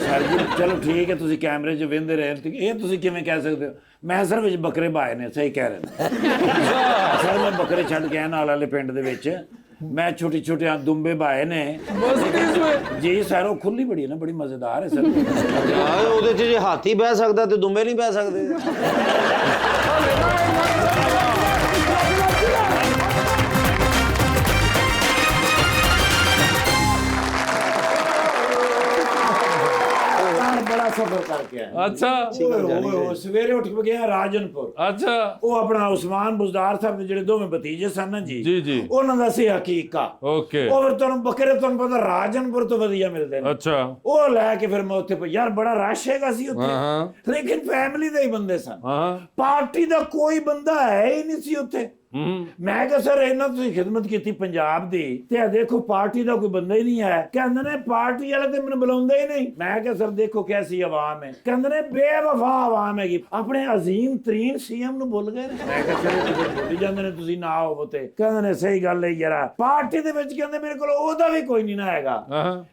ਸਰ ਜੀ ਚਲੋ ਠੀਕ ਹੈ, ਤੁਸੀਂ ਕੈਮਰੇ 'ਚ ਵੇਂਦੇ ਰਹੇ, ਤੇ ਇਹ ਤੁਸੀਂ ਕਿਵੇਂ ਕਹਿ ਸਕਦੇ ਹੋ? ਮੈਂ ਸਰ ਵਿੱਚ ਬੱਕਰੇ ਬਾਏ ਨੇ, ਸਹੀ ਕਹਿ ਰਹੇ ਨੇ ਸਰ। ਮੈਂ ਬੱਕਰੇ ਛੱਡ ਕੇ ਆਇਆ ਨਾਲ ਵਾਲੇ ਪਿੰਡ ਦੇ ਵਿੱਚ, ਮੈਂ ਛੋਟੇ ਛੋਟੇ ਦੁੰਬੇ ਬਾਏ ਨੇ
Mercedes में?
ਜੀ ਸਰ। ਉਹ ਖੁੱਲੀ ਬੜੀ ਹੈ ਨਾ, ਬੜੀ ਮਜ਼ੇਦਾਰ ਹੈ ਸਰ।
ਯਾਰ ਉਹਦੇ 'ਚ ਜੇ ਹਾਥੀ ਬਹਿ ਸਕਦਾ ਤੇ ਦੁੰਬੇ ਨਹੀਂ ਬਹਿ ਸਕਦੇ।
ਬੜਾ ਸਫ਼ਰ ਕਰਕੇ ਆਇਆ।
अच्छा,
ਉਹ ਸਵੇਰੇ ਉੱਠ ਕੇ ਗਿਆ ਰਾਜਨਪੁਰ।
अच्छा।
ਉਹ ਆਪਣਾ ਉਸਮਾਨ ਬੁਜ਼ਦਾਰ ਸਾਹਿਬ ਦੇ ਜਿਹੜੇ ਦੋਵੇਂ ਭਤੀਜੇ ਸਨ ਨਾ ਜੀ,
ਜੀ।
ਉਹਨਾਂ ਦਾ ਸੀ ਹਕੀਕਾ।
Okay.
ਉਹ ਫਿਰ ਤੁਹਾਨੂੰ ਬੱਕਰੇ ਤੁਹਾਨੂੰ ਪਤਾ ਰਾਜਨਪੁਰ ਤੋਂ ਵਧੀਆ ਮਿਲਦੇ ਨੇ।
अच्छा।
ਉਹ ਲੈ ਕੇ ਫਿਰ ਮੈਂ ਉੱਥੇ ਯਾਰ ਬੜਾ ਰਸ਼ ਹੈਗਾ ਸੀ
ਹਾਂ।
ਉੱਥੇ, ਲੇਕਿਨ ਫੈਮਿਲੀ ਦੇ ਹੀ ਬੰਦੇ ਸਨ,
हाँ।
ਪਾਰਟੀ ਦਾ ਕੋਈ ਬੰਦਾ ਹੈ ਹੀ ਨਹੀਂ ਸੀ ਉੱਥੇ। ਮੈਂ ਕਿਹਾ ਸਰ ਇਹਨਾਂ ਤੁਸੀਂ ਖਿਦਮਤ ਕੀਤੀ ਪੰਜਾਬ ਦੀ, ਤੇ ਆ ਦੇਖੋ ਪਾਰਟੀ ਦਾ ਕੋਈ ਬੰਦਾ ਹੀ ਨਹੀਂ ਹੈ। ਕਹਿੰਦੇ ਨੇ ਪਾਰਟੀ ਵਾਲੇ ਤੇ ਮੈਨੂੰ ਬੁਲਾਉਂਦੇ ਹੀ ਨਹੀਂ। ਮੈਂ ਕਿਹਾ ਸਰ ਦੇਖੋ ਕੈਸੀ ਆਵਾਮ ਹੈ। ਕਹਿੰਦੇ ਨੇ ਬੇਵਫਾ ਆਵਾਮ ਹੈਗੀ, ਆਪਣੇ ਅਜ਼ੀਮ ਤਰੀਨ ਸੀਐਮ ਨੂੰ ਭੁੱਲ ਗਏ ਨੇ। ਮੈਂ ਕਿਹਾ ਸਰ ਭੁੱਲ ਜਾਂਦੇ ਨੇ ਤੁਸੀਂ ਨਾ ਹੋਵੋ ਤੇ। ਕਹਿੰਦੇ ਨੇ ਸਹੀ ਗੱਲ ਹੈ ਯਾਰ, ਪਾਰਟੀ ਦੇ ਵਿੱਚ ਕਹਿੰਦੇ ਮੇਰੇ ਕੋਲ ਉਹਦਾ ਵੀ ਕੋਈ ਨਹੀਂ ਨਾ ਹੈਗਾ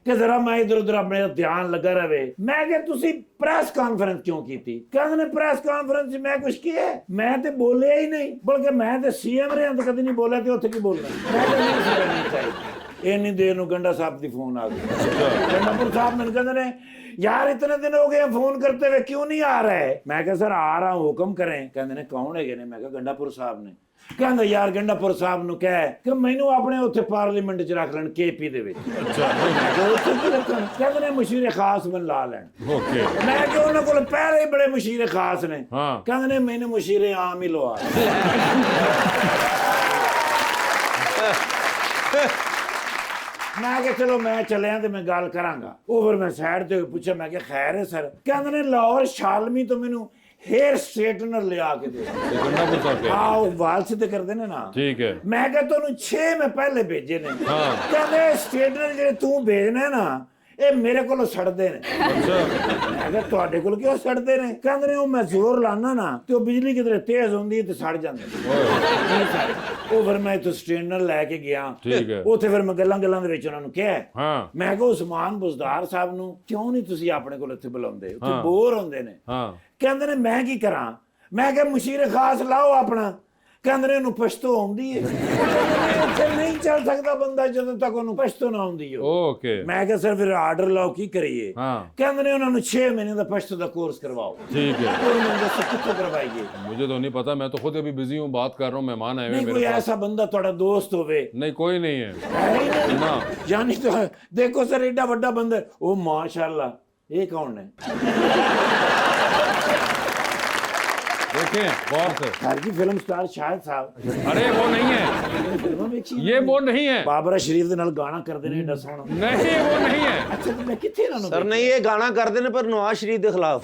ਕਿ ਜ਼ਰਾ ਮੈਂ ਇਧਰ ਉਧਰ ਆਪਣੇ ਧਿਆਨ ਲੱਗਾ ਰਵੇ। ਮੈਂ ਕਿਹਾ ਤੁਸੀਂ ਪ੍ਰੈਸ ਕਾਨਫਰੰਸ ਕਿਉਂ ਕੀਤੀ? ਕਹਿੰਦੇ ਨੇ ਪ੍ਰੈਸ ਕਾਨਫਰੰਸ 'ਚ ਮੈਂ ਕੁਝ ਕਿਹਾ? ਮੈਂ ਤੇ ਬੋਲਿਆ ਹੀ ਨਹੀਂ, ਬਲਕਿ ਮੈਂ ਤੇ ਸੀਐਮ ਰਿਹਾ ਤਾਂ ਕਦੇ ਨਹੀਂ ਬੋਲਿਆ, ਤੇ ਉੱਥੇ ਕੀ ਬੋਲਣਾ? ਮੈਂ ਤਾਂ ਨਹੀਂ ਸੀ ਚਾਹੀਦੀ। ਇੰਨੀ ਦੇਰ ਨੂੰ ਗੰਡਾ ਸਾਹਿਬ ਦੀ ਫੋਨ ਆ ਗਈ। ਗੰਡਾਪੁਰ ਸਾਹਿਬ ਮੈਨੂੰ ਕਹਿੰਦੇ ਨੇ यार इतने दिन हो गए फोन करते हुए क्यों नहीं आ रहे? मैं कहा सर आ रहा हूँ, हुक्म करें। कहते ने कौन है? मैं कहा गंडापुर साहब ने। कहते यार गंडापुर साहब ਨੂੰ ਕਹਿ ਕਿ ਮੈਨੂੰ ਆਪਣੇ ਉੱਥੇ ਪਾਰਲੀਮੈਂਟ 'ਚ ਰੱਖ ਲੈਣ, ਕੇਪੀ ਦੇ ਵਿੱਚ। ਕਹਿੰਦੇ ਨੇ ਮਸ਼ੀਰ ਖਾਸ ਬਣ ਲਾ ਲੈਣ।
Okay.
ਮੈਂ ਕਿ ਉਹਨਾਂ ਕੋਲ ਪਹਿਲੇ ਹੀ ਬੜੇ ਮਸ਼ੀਰ ਖਾਸ ਨੇ।
ਹਾਂ।
ਕਹਿੰਦੇ ਨੇ ਮੈਨੂੰ ਮਸ਼ੀਰ ਆਮ ਹੀ ਲਵਾ। ਮੈਂ ਕਿਹਾ ਚਲੋ ਮੈਂ ਚੱਲਿਆ ਤੇ ਮੈਂ ਗੱਲ ਕਰਾਂਗਾ। ਉਹ ਫਿਰ ਮੈਂ ਸਾਈਡ ਤੇ ਪੁੱਛਿਆ, ਮੈਂ ਕਿਹਾ ਖੈਰ ਹੈ ਸਰ? ਕਹਿੰਦੇ ਨੇ ਲਾਹੌਰ ਸ਼ਾਲਮੀ ਤੋਂ ਮੈਨੂੰ हेयर स्ट्रेटनर ले आके दे। हाँ वो वाल सीधे करते ने ना।
ठीक है।
मैं कहता हूँ 6 में पहले भेजे ने।
हाँ।
कहते स्ट्रेटनर जो तू भेजना है ना ਇਹ ਮੇਰੇ ਕੋਲੋਂ ਛੱਡਦੇ ਨੇ। ਮੈਂ ਕਿਹਾ ਤੁਹਾਡੇ ਕੋਲ ਕਿਉਂ ਛੱਡਦੇ ਨੇ? ਕਹਿੰਦੇ ਨੇ ਉਹ ਮੈਂ ਜ਼ੋਰ ਲਾਣਾ ਨਾ ਤੇ ਉਹ ਬਿਜਲੀ ਕਿਧਰੇ ਤੇਜ਼ ਹੁੰਦੀ ਹੈ ਤੇ ਸੜ ਜਾਂਦੇ। ਉਹ ਫਿਰ ਮੈਂ ਇੱਥੋਂ ਸਟ੍ਰੇਟਨਰ ਲੈ ਕੇ ਗਿਆ। ਉੱਥੇ ਫਿਰ ਮੈਂ ਗੱਲਾਂ ਦੇ ਵਿੱਚ ਉਹਨਾਂ ਨੂੰ ਕਿਹਾ, ਮੈਂ ਕਿਹਾ ਉਸਮਾਨ ਬੁਜ਼ਦਾਰ ਸਾਹਿਬ ਨੂੰ ਕਿਉਂ ਨਹੀਂ ਤੁਸੀਂ ਆਪਣੇ ਕੋਲ ਇੱਥੇ ਬੁਲਾਉਂਦੇ? ਉੱਥੇ ਬੋਰ ਹੁੰਦੇ ਨੇ। ਕਹਿੰਦੇ ਨੇ ਮੈਂ ਕੀ ਕਰਾਂ? ਮੈਂ ਕਿਹਾ ਮਸ਼ੀਰ ਖਾਸ ਲਾਓ ਆਪਣਾ। ਕਹਿੰਦੇ ਨੇ ਉਹਨੂੰ ਪਸ਼ਤੋ ਆਉਂਦੀ ਹੈ। ਉੱਥੇ ਨਹੀਂ ਚੱਲ ਸਕਦਾ ਬੰਦਾ ਜਦੋਂ ਤੱਕ ਉਹਨੂੰ ਪਸ਼ਤੋ ਨਾ ਆਉਂਦੀ ਹੋ। ਮੈਂ ਕਿਹਾ ਸਰ ਫਿਰ ਆਰਡਰ ਲਾਓ, ਕੀ ਕਰੀਏ? ਕਹਿੰਦੇ ਨੇ ਉਹਨਾਂ ਨੂੰ 6 ਮਹੀਨੇ ਦਾ ਪਸ਼ਤੋ ਦਾ ਕੋਰਸ करवाओ। ठीक है। और मैं दस कितना करवाइए?
मुझे तो नहीं पता, मैं तो खुद अभी बिजी हूँ, बात कर रहा हूँ, मेहमान आए हुए
हैं। कोई ऐसा बंदा थोड़ा दोस्त होवे?
नहीं, कोई नहीं है
ना। यानी तो देखो सर एडा बड़ा बंदा, ओ माशाल्लाह, ये कौन है?
देखें गौर से।
घर की फिल्म स्टार शाहिद साहब।
अरे वो नहीं है, ये वो नहीं है।
बाबरा शरीफ दे नाल गाना करदे ने एडा सोहना।
नहीं वो नहीं है।
अच्छा तो मैं किथे ना
सर नहीं ये गाना करदे ने पर नवाज शरीफ के खिलाफ।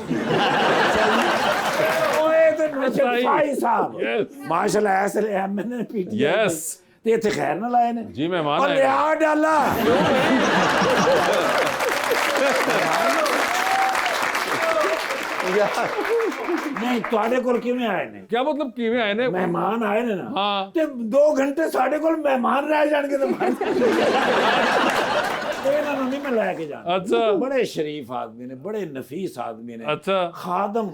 ओए तो ਅੱਛਾ ਭਾਈ ਸਾਹਿਬ ਮਾਸ਼ਾਅੱਲਾ ਐਸ ਐਮਐਨ ਪੀਟੀ
यस
ਤੇ ਇੱਥੇ ਖੈਰ ਨਾਲ ਆਏ ਨੇ
जी मेहमान
ਔਰ
आए हैं।
ਲਿਆ ਡਾਲਾ ਨਹੀਂ ਤੁਹਾਡੇ ਕੋਲ ਕਿਵੇਂ ਆਏ ਨੇ
क्या मतलब किवें आए ने
ਮਹਿਮਾਨ ਆਏ ਨੇ ਨਾ
हाँ
ਤੇ 2 ਘੰਟੇ ਸਾਡੇ ਕੋਲ ਮਹਿਮਾਨ ਰਹਿ ਜਾਣਗੇ ਤਾਂ ਇਹਨਾਂ ਨੂੰ ਨਹੀਂ ਮੈਂ ਲੈ ਕੇ ਜਾਣਾ
अच्छा
बड़े शरीफ आदमी ने बड़े नफीस आदमी ने
अच्छा
खादम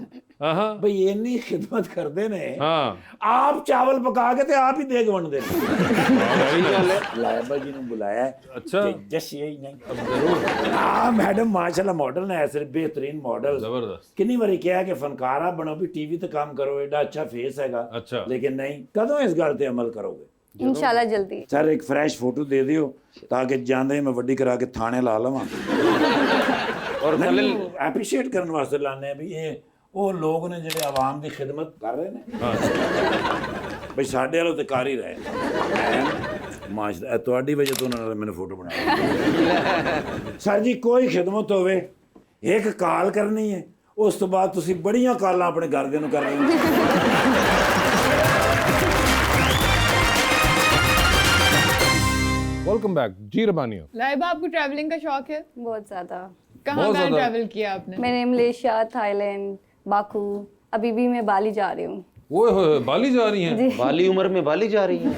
हाँ
भाई इन्नी खिदमत करते ने
हाँ
आप चावल पका के ते आप ही देग वंडदे लायबा जी ने बुलाया
अच्छा
जश यही नहीं हाँ मैडम माशाल्लाह मॉडल ने ऐसे बेहतरीन मॉडल
जबरदस्त
कितनी बारी कहा कि फनकारा बनो भी टीवी ते काम करो एडा अच्छा फेस हैगा
अच्छा
लेकिन नहीं कदों इस गल ते अमल करोगे
इंशाल्लाह जल्दी।
सर एक फ्रेश फोटो दे दियो ताकि जांदे मैं वड्डी करा के थाने ला लवां और एप्रीशिएट करने वास्ते लाने भी ये वो लोग ने ਜਿਹੜੇ ਆਵਾਮ ਦੀ ਖਿਦਮਤ ਕਰ ਰਹੇ ਨੇ ਬਈ ਸਾਡੇ ਵਾਲੋਂ ਤੇ ਕਰ ਹੀ ਰਹੇ ਮਾਸ਼ਾਅੱਲਾ ਤੁਹਾਡੀ ਵਜ੍ਹਾ ਤੋਂ ਉਹਨਾਂ ਨੇ ਮੈਨੂੰ ਫੋਟੋ ਬਣਾਇਆ ਸਰ ਜੀ ਕੋਈ ਖਿਦਮਤ ਹੋਵੇ ਇੱਕ ਕਾਲ ਕਰਨੀ ਹੈ ਉਸ ਤੋਂ ਬਾਅਦ ਤੁਸੀਂ ਬੜੀਆਂ ਕਾਲਾਂ ਆਪਣੇ ਘਰ ਦੇ ਨੂੰ ਕਰਨੀਆਂ
वेलकम बैक जी रबानियो
लाइबा आपको ट्रैवलिंग का शौक है?
बहुत ज़्यादा।
कहाँ
बहुत
कहाँ
ज़्यादा।
ट्रैवल किया आपने?
मैंने मलेशिया, थाईलैंड, बाकू, अभी भी मैं बाली जा रही हूँ।
वो बाली जा रही हैं
बाली उम्र में बाली जा रही है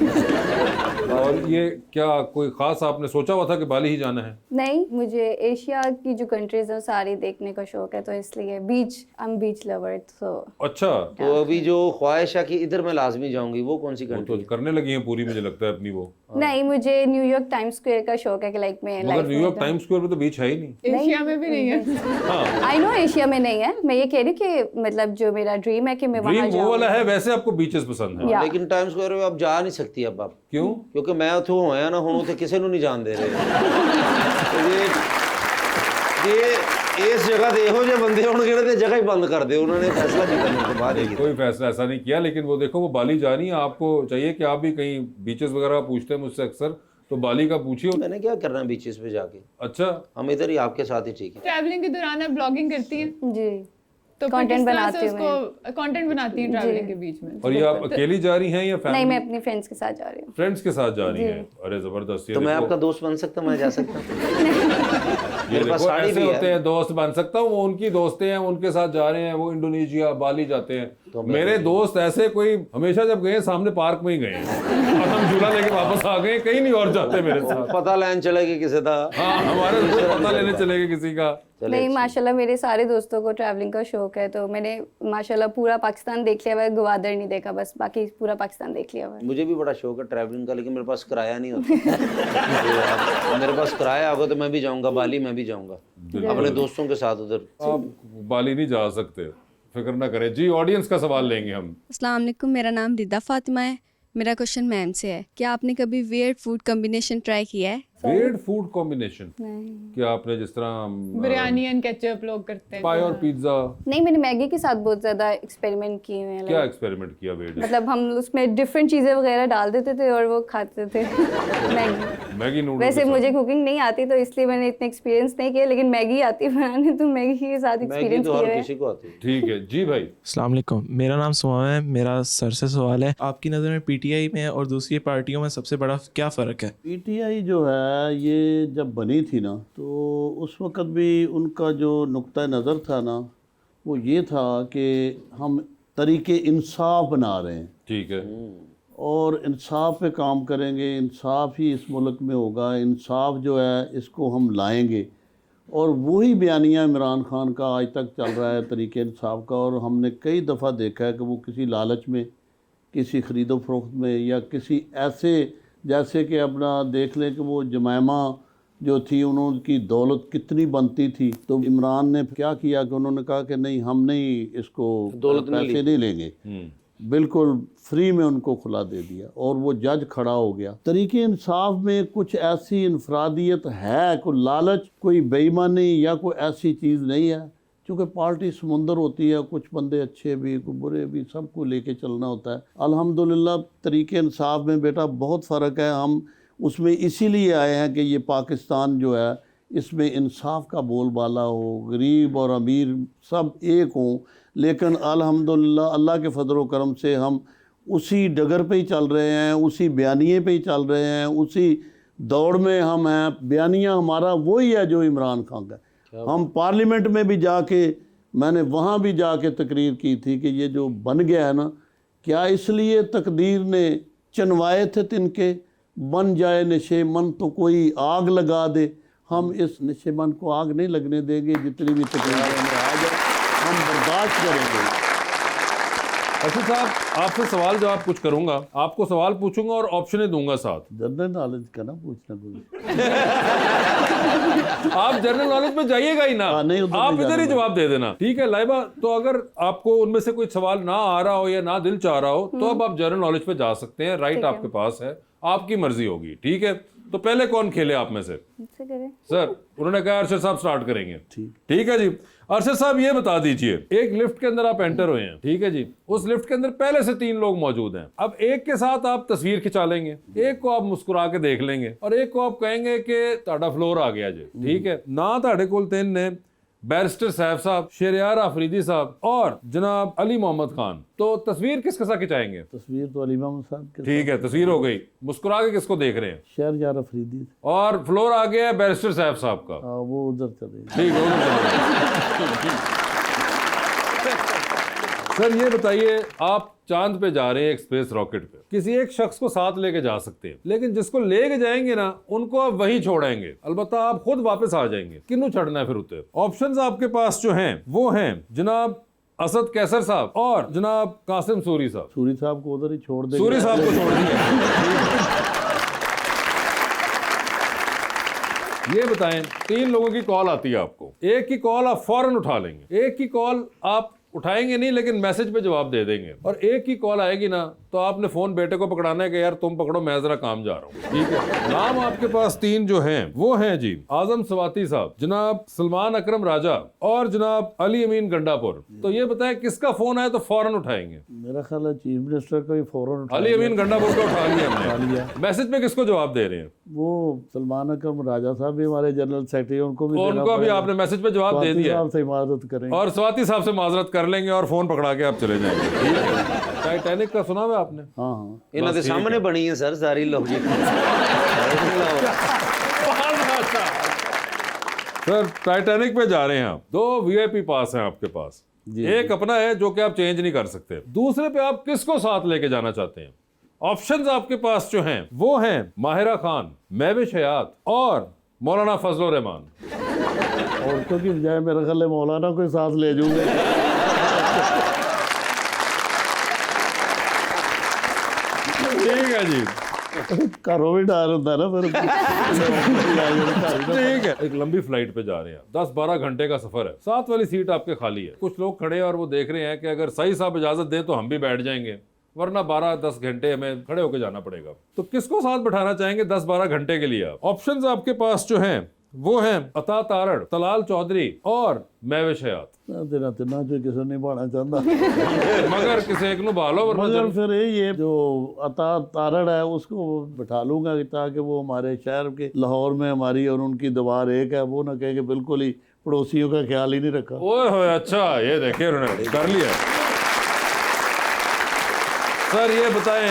और ये क्या कोई खास आपने सोचा हुआ था कि बाली ही जाना है
नहीं, मुझे एशिया की जो कंट्रीज है सारी देखने का शौक है, तो इसलिए बीच, आई एम बीच लवर। तो
अच्छा
तो अभी जो ख्वाहिश है कि इधर मैं लाजमी जाऊंगी वो कौन सी
वो
कंट्री
तो करने लगी हैं पूरी मुझे लगता है अपनी वो
नहीं, मुझे न्यूयॉर्क टाइम्स स्क्वायर का शौक है कि लाइक मैं
मगर न्यूयॉर्क टाइम्स स्क्वायर पे तो बीच है ही नहीं
एशिया में भी नहीं है।
आई नो एशिया में नहीं है, मैं ये कह रही हूँ कि मतलब जो मेरा ड्रीम है कि मैं वहाँ
ड्रीम वो वाला
जाऊँ।
है वैसे आपको बीचेस पसंद है
या।
लेकिन टाइम स्क्वायर में आप जा नहीं सकती अब आप
क्यों
क्योंकि मैं उतो होया ना ਹੁਣ ਉਥੇ ਕਿਸੇ ਨੂੰ ਨਹੀਂ ਜਾਣ ਦੇ ਰਹੇ ਇਹ ਇਸ ਜਗ੍ਹਾ ਤੇ ਇਹੋ ਜਿਹੇ ਬੰਦੇ ਹੋਣਗੇ ਜਿਹੜੇ ਤੇ जगह ही बंद कर दे उन्होंने फैसला किया उनके बाद ही
कोई फैसला ऐसा नहीं किया लेकिन वो देखो वो बाली जा रही है आपको चाहिए कि आप भी कहीं बीचेस वगैरह पूछते हैं मुझसे अक्सर तो बाली का पूछिए
मैंने क्या करना है बीचेस पे जाके
अच्छा
हम इधर ही आपके साथ ही ठीक है
ट्रैवलिंग के दौरान आप ब्लॉगिंग करती हैं
जी,
तो
Content
किस तरह
बनाती
से
हूँ
उसको कंटेंट बनाती हैं ट्रैवलिंग के बीच में?
और ये आप अकेली जा रही हैं या
नहीं,
फैमिली
मैं अपनी फ्रेंड्स के साथ जा रही हूँ।
फ्रेंड्स के साथ जा रही हैं अरे जबरदस्त ये
तो मैं
देखो,
आपका दोस्त बन सकता मैं जा सकता
ये
मेरे पास
देखो
साड़ी
ऐसे
भी
होते
है
हैं दोस्त बन सकता हूँ वो उनकी दोस्तें हैं उनके साथ जा रहे हैं वो इंडोनेशिया बाली जाते हैं
तो
मेरे दोस्त ऐसे कोई हमेशा जब गए सामने पार्क में ही गए हैं और हम झूला लेके वापस आ गए कहीं नहीं और जाते मेरे साथ
पता लैन चलेगी किसी का
हाँ हमारे दोस्त पता लेने चले गए किसी का
नहीं, माशाल्लाह मेरे सारे दोस्तों को ट्रैवलिंग का शौक है, तो मैंने माशाल्लाह पूरा पाकिस्तान देख लिया हुआ है, ग्वादर नहीं देखा, बस बाकी पूरा पाकिस्तान देख लिया हुआ है।
मुझे भी बड़ा शौक है ट्रैवलिंग का लेकिन मेरे पास किराया नहीं होता तो मेरे पास किराया होगा तो मैं भी जाऊंगा बाली मैं भी जाऊंगा अपने दोस्तों के साथ उधर
आप बाली नहीं जा सकते फिक्र ना करें जी ऑडियंस का सवाल लेंगे हम
अस्सलाम वालेकुम, मेरा नाम रिदा फातिमा है। मेरा क्वेश्चन मैम से है, क्या आपने कभी वियर्ड फूड कॉम्बिनेशन ट्राई किया है?
वियर्ड फूड कॉम्बिनेशन
नहीं
क्या आपने जिस तरह
बिरयानी एंड केचप लोग करते हैं।
पाई और पिज्जा
नहीं, मैंने मैगी के साथ बहुत ज़्यादा एक्सपेरिमेंट किए हुए हैं।
क्या एक्सपेरिमेंट किया वियर्ड
मतलब हम उसमें डिफरेंट चीज़ें वगैरह डाल देते थे और वो खाते थे मैगी।
मैगी नूडल
वैसे मुझे कुकिंग नहीं आती तो इसलिए मैंने इतना एक्सपीरियंस नहीं किया, लेकिन मैगी आती है बनाने, तो मैगी के साथ
मैगी
एक्सपीरियंस
तो
किया
हर
है।
किसी को आती है
ठीक है जी भाई
अस्सलाम वालेकुम, मेरा नाम सुमा है। मेरा सर से सवाल है, आपकी नज़र में पीटीआई में और दूसरी पार्टियों में सबसे बड़ा क्या फ़र्क है?
पीटीआई जो है ये जब बनी थी ना तो उस वक़्त भी उनका जो नुक्ता नज़र था ना वो ये था कि हम तरीके इंसाफ बना रहे हैं
ठीक है
और इंसाफ पे काम करेंगे, इंसाफ ही इस मुल्क में होगा, इंसाफ जो है इसको हम लाएंगे। और वही बयानिया इमरान खान का आज तक चल रहा है तरीके इंसाफ का, और हमने कई दफ़ा देखा है कि वो किसी लालच में, किसी ख़रीदो फरोख्त में या किसी ऐसे जैसे कि अपना देख लें कि वो जमैमा जो थी उनकी दौलत कितनी बनती थी, तो इमरान ने क्या किया कि उन्होंने कहा कि नहीं हम नहीं इसको
दौलत नहीं
पैसे नहीं लेंगे, बिल्कुल फ्री में उनको खुला दे दिया और वो जज खड़ा हो गया। तरीके इंसाफ में कुछ ऐसी इनफरादियत है, कोई लालच, कोई बेईमानी या कोई ऐसी चीज़ नहीं है, क्योंकि पार्टी समुंदर होती है, कुछ बंदे अच्छे भी कुछ बुरे भी, सबको लेके चलना होता है। अल्हम्दुलिल्लाह तरीके इंसाफ में बेटा बहुत फ़र्क है। हम उसमें इसीलिए आए हैं कि ये पाकिस्तान जो है इसमें इंसाफ का बोलबाला हो, गरीब और अमीर सब एक हों। लेकिन अल्हम्दुलिल्लाह अल्लाह के फजल व करम से हम उसी डगर पे ही चल रहे हैं, उसी बयानिए पे ही चल रहे हैं, उसी दौड़ में हम हैं। बयानिया हमारा वही है जो इमरान खान का। हम पार्लियामेंट में भी जाके, मैंने वहाँ भी जाके तकरीर की थी कि ये जो बन गया है ना, क्या इसलिए तकदीर ने चनवाए थे तिनके, बन जाए नशेमन तो कोई आग लगा दे। हम इस नशेमन को आग नहीं लगने देंगे, जितनी भी तकलीफ में आ जाए हम बर्दाश्त करेंगे।
अर्शद साहब, आपसे सवाल जवाब कुछ करूंगा, आपको सवाल पूछूंगा और ऑप्शनें दूंगा साथ।
जनरल नॉलेज का ना पूछना कुछ।
आप जनरल नॉलेज में जाइएगा ही ना,
नहीं, उधर
आप
नहीं
इधर ही
जाना।
जवाब दे देना, ठीक है लाइबा? तो अगर आपको उनमें से कोई सवाल ना आ रहा हो या ना दिल चाह रहा हो तो अब आप जनरल नॉलेज पे जा सकते हैं, राइट आपके पास है, आपकी मर्जी होगी, ठीक है? तो पहले कौन खेले आप में से?
मुझसे करें।
सर, उन्होंने कहा अरशद साहब स्टार्ट करेंगे, ठीक है जी। अरशद साहब ये बता दीजिए, एक लिफ्ट के अंदर आप एंटर हुए हैं, ठीक है जी, उस लिफ्ट के अंदर पहले से 3 लोग मौजूद हैं। अब एक के साथ आप तस्वीर खिंचा लेंगे, एक को आप मुस्कुरा के देख लेंगे और एक को आप कहेंगे कि ताड़ा फ्लोर आ गया जी, ठीक है ना? ताड़े कोल 3 ने बैरिस्टर साहब साहब, शेरियार आफरीदी साहब और जनाब अली मोहम्मद खान। तो तस्वीर किसके साथ खिंचाएंगे?
तस्वीर तो अली मोहम्मद साहब के,
ठीक है, तस्वीर हो गई। मुस्कुरा के किसको देख रहे हैं?
शेरियार अफरीदी।
और फ्लोर आ गया बैरिस्टर साहब साहब का,
वो उधर चले।
ठीक है, उधर चले। सर ये बताइए, आप चांद पे जा रहे हैं एक स्पेस रॉकेट पे, किसी एक शख्स को साथ लेके जा सकते हैं, लेकिन जिसको लेके जाएंगे ना उनको आप वहीं छोड़ेंगे, अलबत्ता आप खुद वापस आ जाएंगे। किन्नू चढ़ना है फिर उतर? ऑप्शंस आपके पास जो हैं वो हैं जनाब असद कैसर साहब और जनाब कासिम सूरी साहब।
सूरी साहब को उधर ही छोड़ देंगे।
सूरी साहब को छोड़ दिया। ये बताएं, 3 लोगों की कॉल आती है आपको, एक की कॉल आप फौरन उठा लेंगे, एक की कॉल आप उठाएंगे नहीं लेकिन मैसेज पे जवाब दे देंगे, और एक की कॉल आएगी ना तो आपने फोन बेटे को पकड़ाना है कि यार तुम पकड़ो, मैं जरा काम जा रहा हूँ, ठीक है? नाम आपके पास 3 जो हैं वो हैं जी आजम स्वाति साहब, जनाब सलमान अकरम राजा और जनाब अली अमीन गंडापुर। तो ये बताएं किसका फोन आए तो फौरन उठाएंगे?
मेरा ख्याल है चीफ मिनिस्टर का भी फौरन उठा
अली अमीन गंडापुर को उठा लिया
लिया।
हमने। मैसेज पे किसको जवाब दे रहे हैं?
वो सलमान अकरम राजा साहब भी हमारे जनरल सेक्रेटरी, उनको भी
उनको भी आपने मैसेज पे जवाब दे दिया
से इमारत करेंगे
और स्वाति साहब से माजरत कर लेंगे और फोन पकड़ा के आप चले जाएंगे, ठीक है? टाइटैनिक का सुना हुआ आपने?
हाँ हाँ,
इन्हों के सामने बनी है सर सारी लॉजिक।
सर टाइटैनिक पे जा रहे हैं आप, 2 VIP पास हैं आपके पास, एक अपना है जो कि आप चेंज नहीं कर सकते, दूसरे पे आप किसको साथ लेके जाना चाहते हैं? ऑप्शंस आपके पास जो हैं वो हैं माहिरा खान, महविश हयात और मौलाना फजल रहमान।
औरतों की बजाय मेरा ख्याल है मौलाना को साथ ले जाऊंगे।
ठीक है जी,
घरों भी डर होता है ना फिर।
ठीक है, एक लंबी फ्लाइट पे जा रहे हैं, 10-12 घंटे का सफर है, 7 वाली सीट आपके खाली है, कुछ लोग खड़े हैं और वो देख रहे हैं कि अगर सही साहब इजाजत दें तो हम भी बैठ जाएंगे, वरना 12-10 घंटे हमें खड़े होकर जाना पड़ेगा। तो किसको साथ बैठाना चाहेंगे 10-12 घंटे के लिए आप? ऑप्शंस आपके पास जो हैं वो हैं अता तारड़, तलाल चौधरी और महविश हयात।
तेरा तिना जो किसी नहीं बढ़ना चाहता,
मगर किसी एक नु भालो,
मगर फिर ये जो अता तारड़ है उसको बैठा लूंगा ताकि वो हमारे शहर के लाहौर में हमारी और उनकी दीवार एक है, वो ना कहेंगे बिल्कुल ही पड़ोसियों का ख्याल ही नहीं रखा।
ओए होए, अच्छा ये देखिए उन्होंने कर लिया। सर ये बताएं,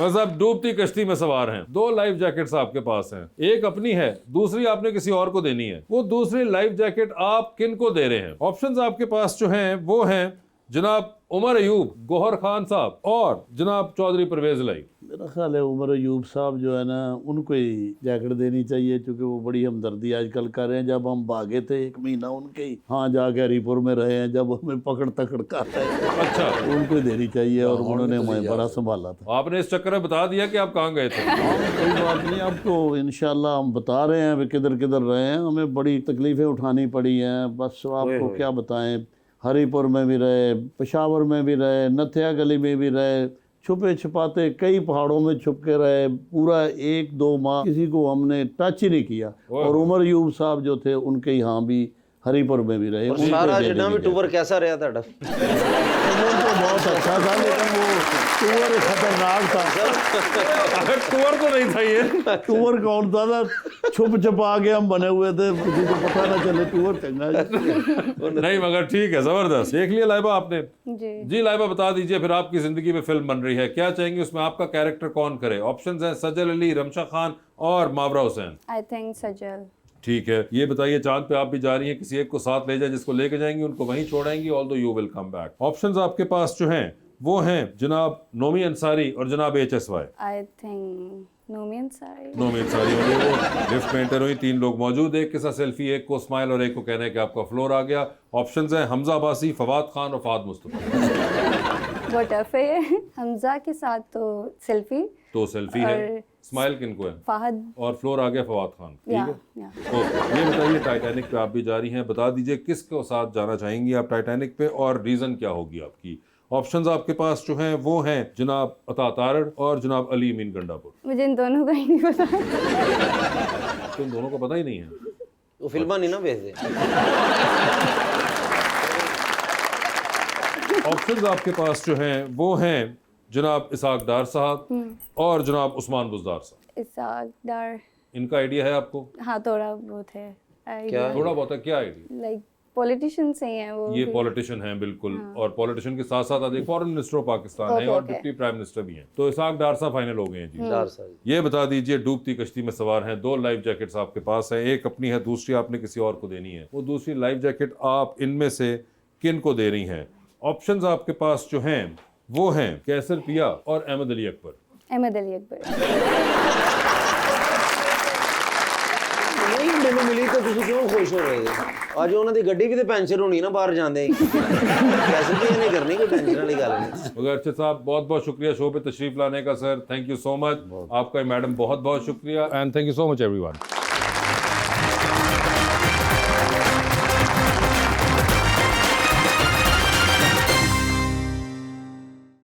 मतलब डूबती कश्ती में सवार हैं, 2 लाइफ जैकेट्स आपके पास हैं, एक अपनी है, दूसरी आपने किसी और को देनी है, वो दूसरी लाइफ जैकेट आप किन को दे रहे हैं? ऑप्शंस आपके पास जो हैं वो हैं जनाब उमर अयूब, गौहर खान साहब और जनाब चौधरी परवेज लाई।
मेरा ख्याल है उमर अयूब साहब जो है ना उनको ही जैकेट देनी चाहिए, क्योंकि वो बड़ी हमदर्दी आजकल कर रहे हैं। जब हम भागे थे 1 महीना उनके ही हाँ जाके हरीपुर में रहे हैं, जब हमें पकड़ तकड़ कर रहे हैं,
अच्छा,
उनको ही देनी चाहिए और उन्होंने हमें बड़ा संभाला था।
आपने इस चक्कर में बता दिया कि आप कहाँ गए थे।
कोई बात नहीं, आपको इंशाल्लाह हम बता रहे हैं किधर किधर रहे हैं, हमें बड़ी तकलीफें उठानी पड़ी हैं, बस आपको क्या बताएं। हरीपुर में भी रहे, पेशावर में भी रहे, नथिया गली में भी रहे, छुपे छुपाते कई पहाड़ों में छुप के रहे, पूरा 1-2 माह किसी को हमने टच ही नहीं किया। और उमर अयूब साहब जो थे उनके यहाँ भी हरीपुर में भी रहे।
सारा जिन्ना भी टूर कैसा रहा था?
टूर तो बहुत अच्छा था, लेकिन वो टूर खतरनाक था।
टूर तो नहीं था ये।
टूर कौन था ना, छुप छुपा के हम बने हुए थे, किसी को पता ना चले। टूर चंगा जी।
नहीं मगर ठीक है, जबरदस्त। देख लिया लाइबा आपने?
जी।
जी लाइबा बता दीजिए फिर, आपकी जिंदगी में फिल्म बन रही है, क्या चाहेंगे उसमें आपका कैरेक्टर कौन करे? ऑप्शंस हैं सजल अली, रमशा खान और मावरा हुसैन।
आई थिंक सजल।
ठीक है, ये बताइए चांद पे आप भी जा रही हैं, किसी एक को साथ ले जाए, जिसको लेके जाएंगी उनको वहीं छोड़ेंगी, although you will come back. Options आपके पास जो हैं वो हैं जनाब नोमी अंसारी और जनाब HSY।
I think Nomi Ansari.
Nomi Ansari होंगे, वो लिफ्ट में एंटर हुई, 3 लोग मौजूद, एक के साथ सेल्फी, एक को स्माइल और एक को कहना है कि आपका फ्लोर आ गया। ऑप्शंस हैं हमजा अब्बासी, फवाद खान और फाद मुस्तफा।
वो टफ है ये। हमजा के साथ तो सेल्फी,
तो सेल्फी है,
और
स्माइल किनको है?
फहद।
और फ्लोर आ गया फवाद खान। ठीक
या,
है।
या।
ओके, ये बताइए टाइटैनिक पे आप भी जा रही हैं, बता दीजिए किसके साथ जाना चाहेंगी आप टाइटैनिक पे और रीजन क्या होगी आपकी? ऑप्शंस आपके पास जो हैं वो हैं जनाब अता तारड़ और जनाब अली अमीन गंडापुर।
मुझे इन दोनों का ही नहीं पता।
तुम दोनों को पता ही नहीं है?
वो फिल्मा नहीं ना भेजते।
ऑप्शंस आपके पास जो हैं वो हैं जनाब इसाक डार साहब और जनाब उस्मान बुज़दार साहब।
इसाक डार।
इनका आइडिया है आपको?
हाँ थोड़ा बहुत है
क्या?
थोड़ा बहुत है, क्या आइडिया?
लाइक पॉलिटिशियन से ही हैं वो
ये
भी।
पॉलिटिशियन हैं बिल्कुल। और पॉलिटिशियन के साथ साथ एक फॉरेन मिनिस्टर ऑफ पाकिस्तान है
ओके,
और
ओके।
डिप्टी प्राइम मिनिस्टर भी हैं। तो इसाक डार साहब फाइनल हो गए हैं जी।
डार साहब।
ये बता दीजिए, डूबती कश्ती में सवार हैं, 2 लाइफ जैकेट्स आपके पास है, एक अपनी है, दूसरी आपने किसी और को देनी है। वो दूसरी लाइफ जैकेट आप इनमें से किन को दे रही हैं? ऑप्शंस आपके पास जो हैं वो हैं कैसर पिया और अहमद अली अकबर।
अहमद अली अकबर।
नहीं मैंने मिली तो तुम क्यों खुश हो रहे थे? आज उन्होंने गड्डी भी तो पेंशन होनी ना बाहर जाते कैसे भी नहीं करनी, कोई टेंशन वाली गल नहीं।
मगर अर्शद साहब बहुत बहुत शुक्रिया शो पे तशरीफ लाने का sir, thank you so much. आपका मैडम बहुत बहुत शुक्रिया and thank you so much everyone.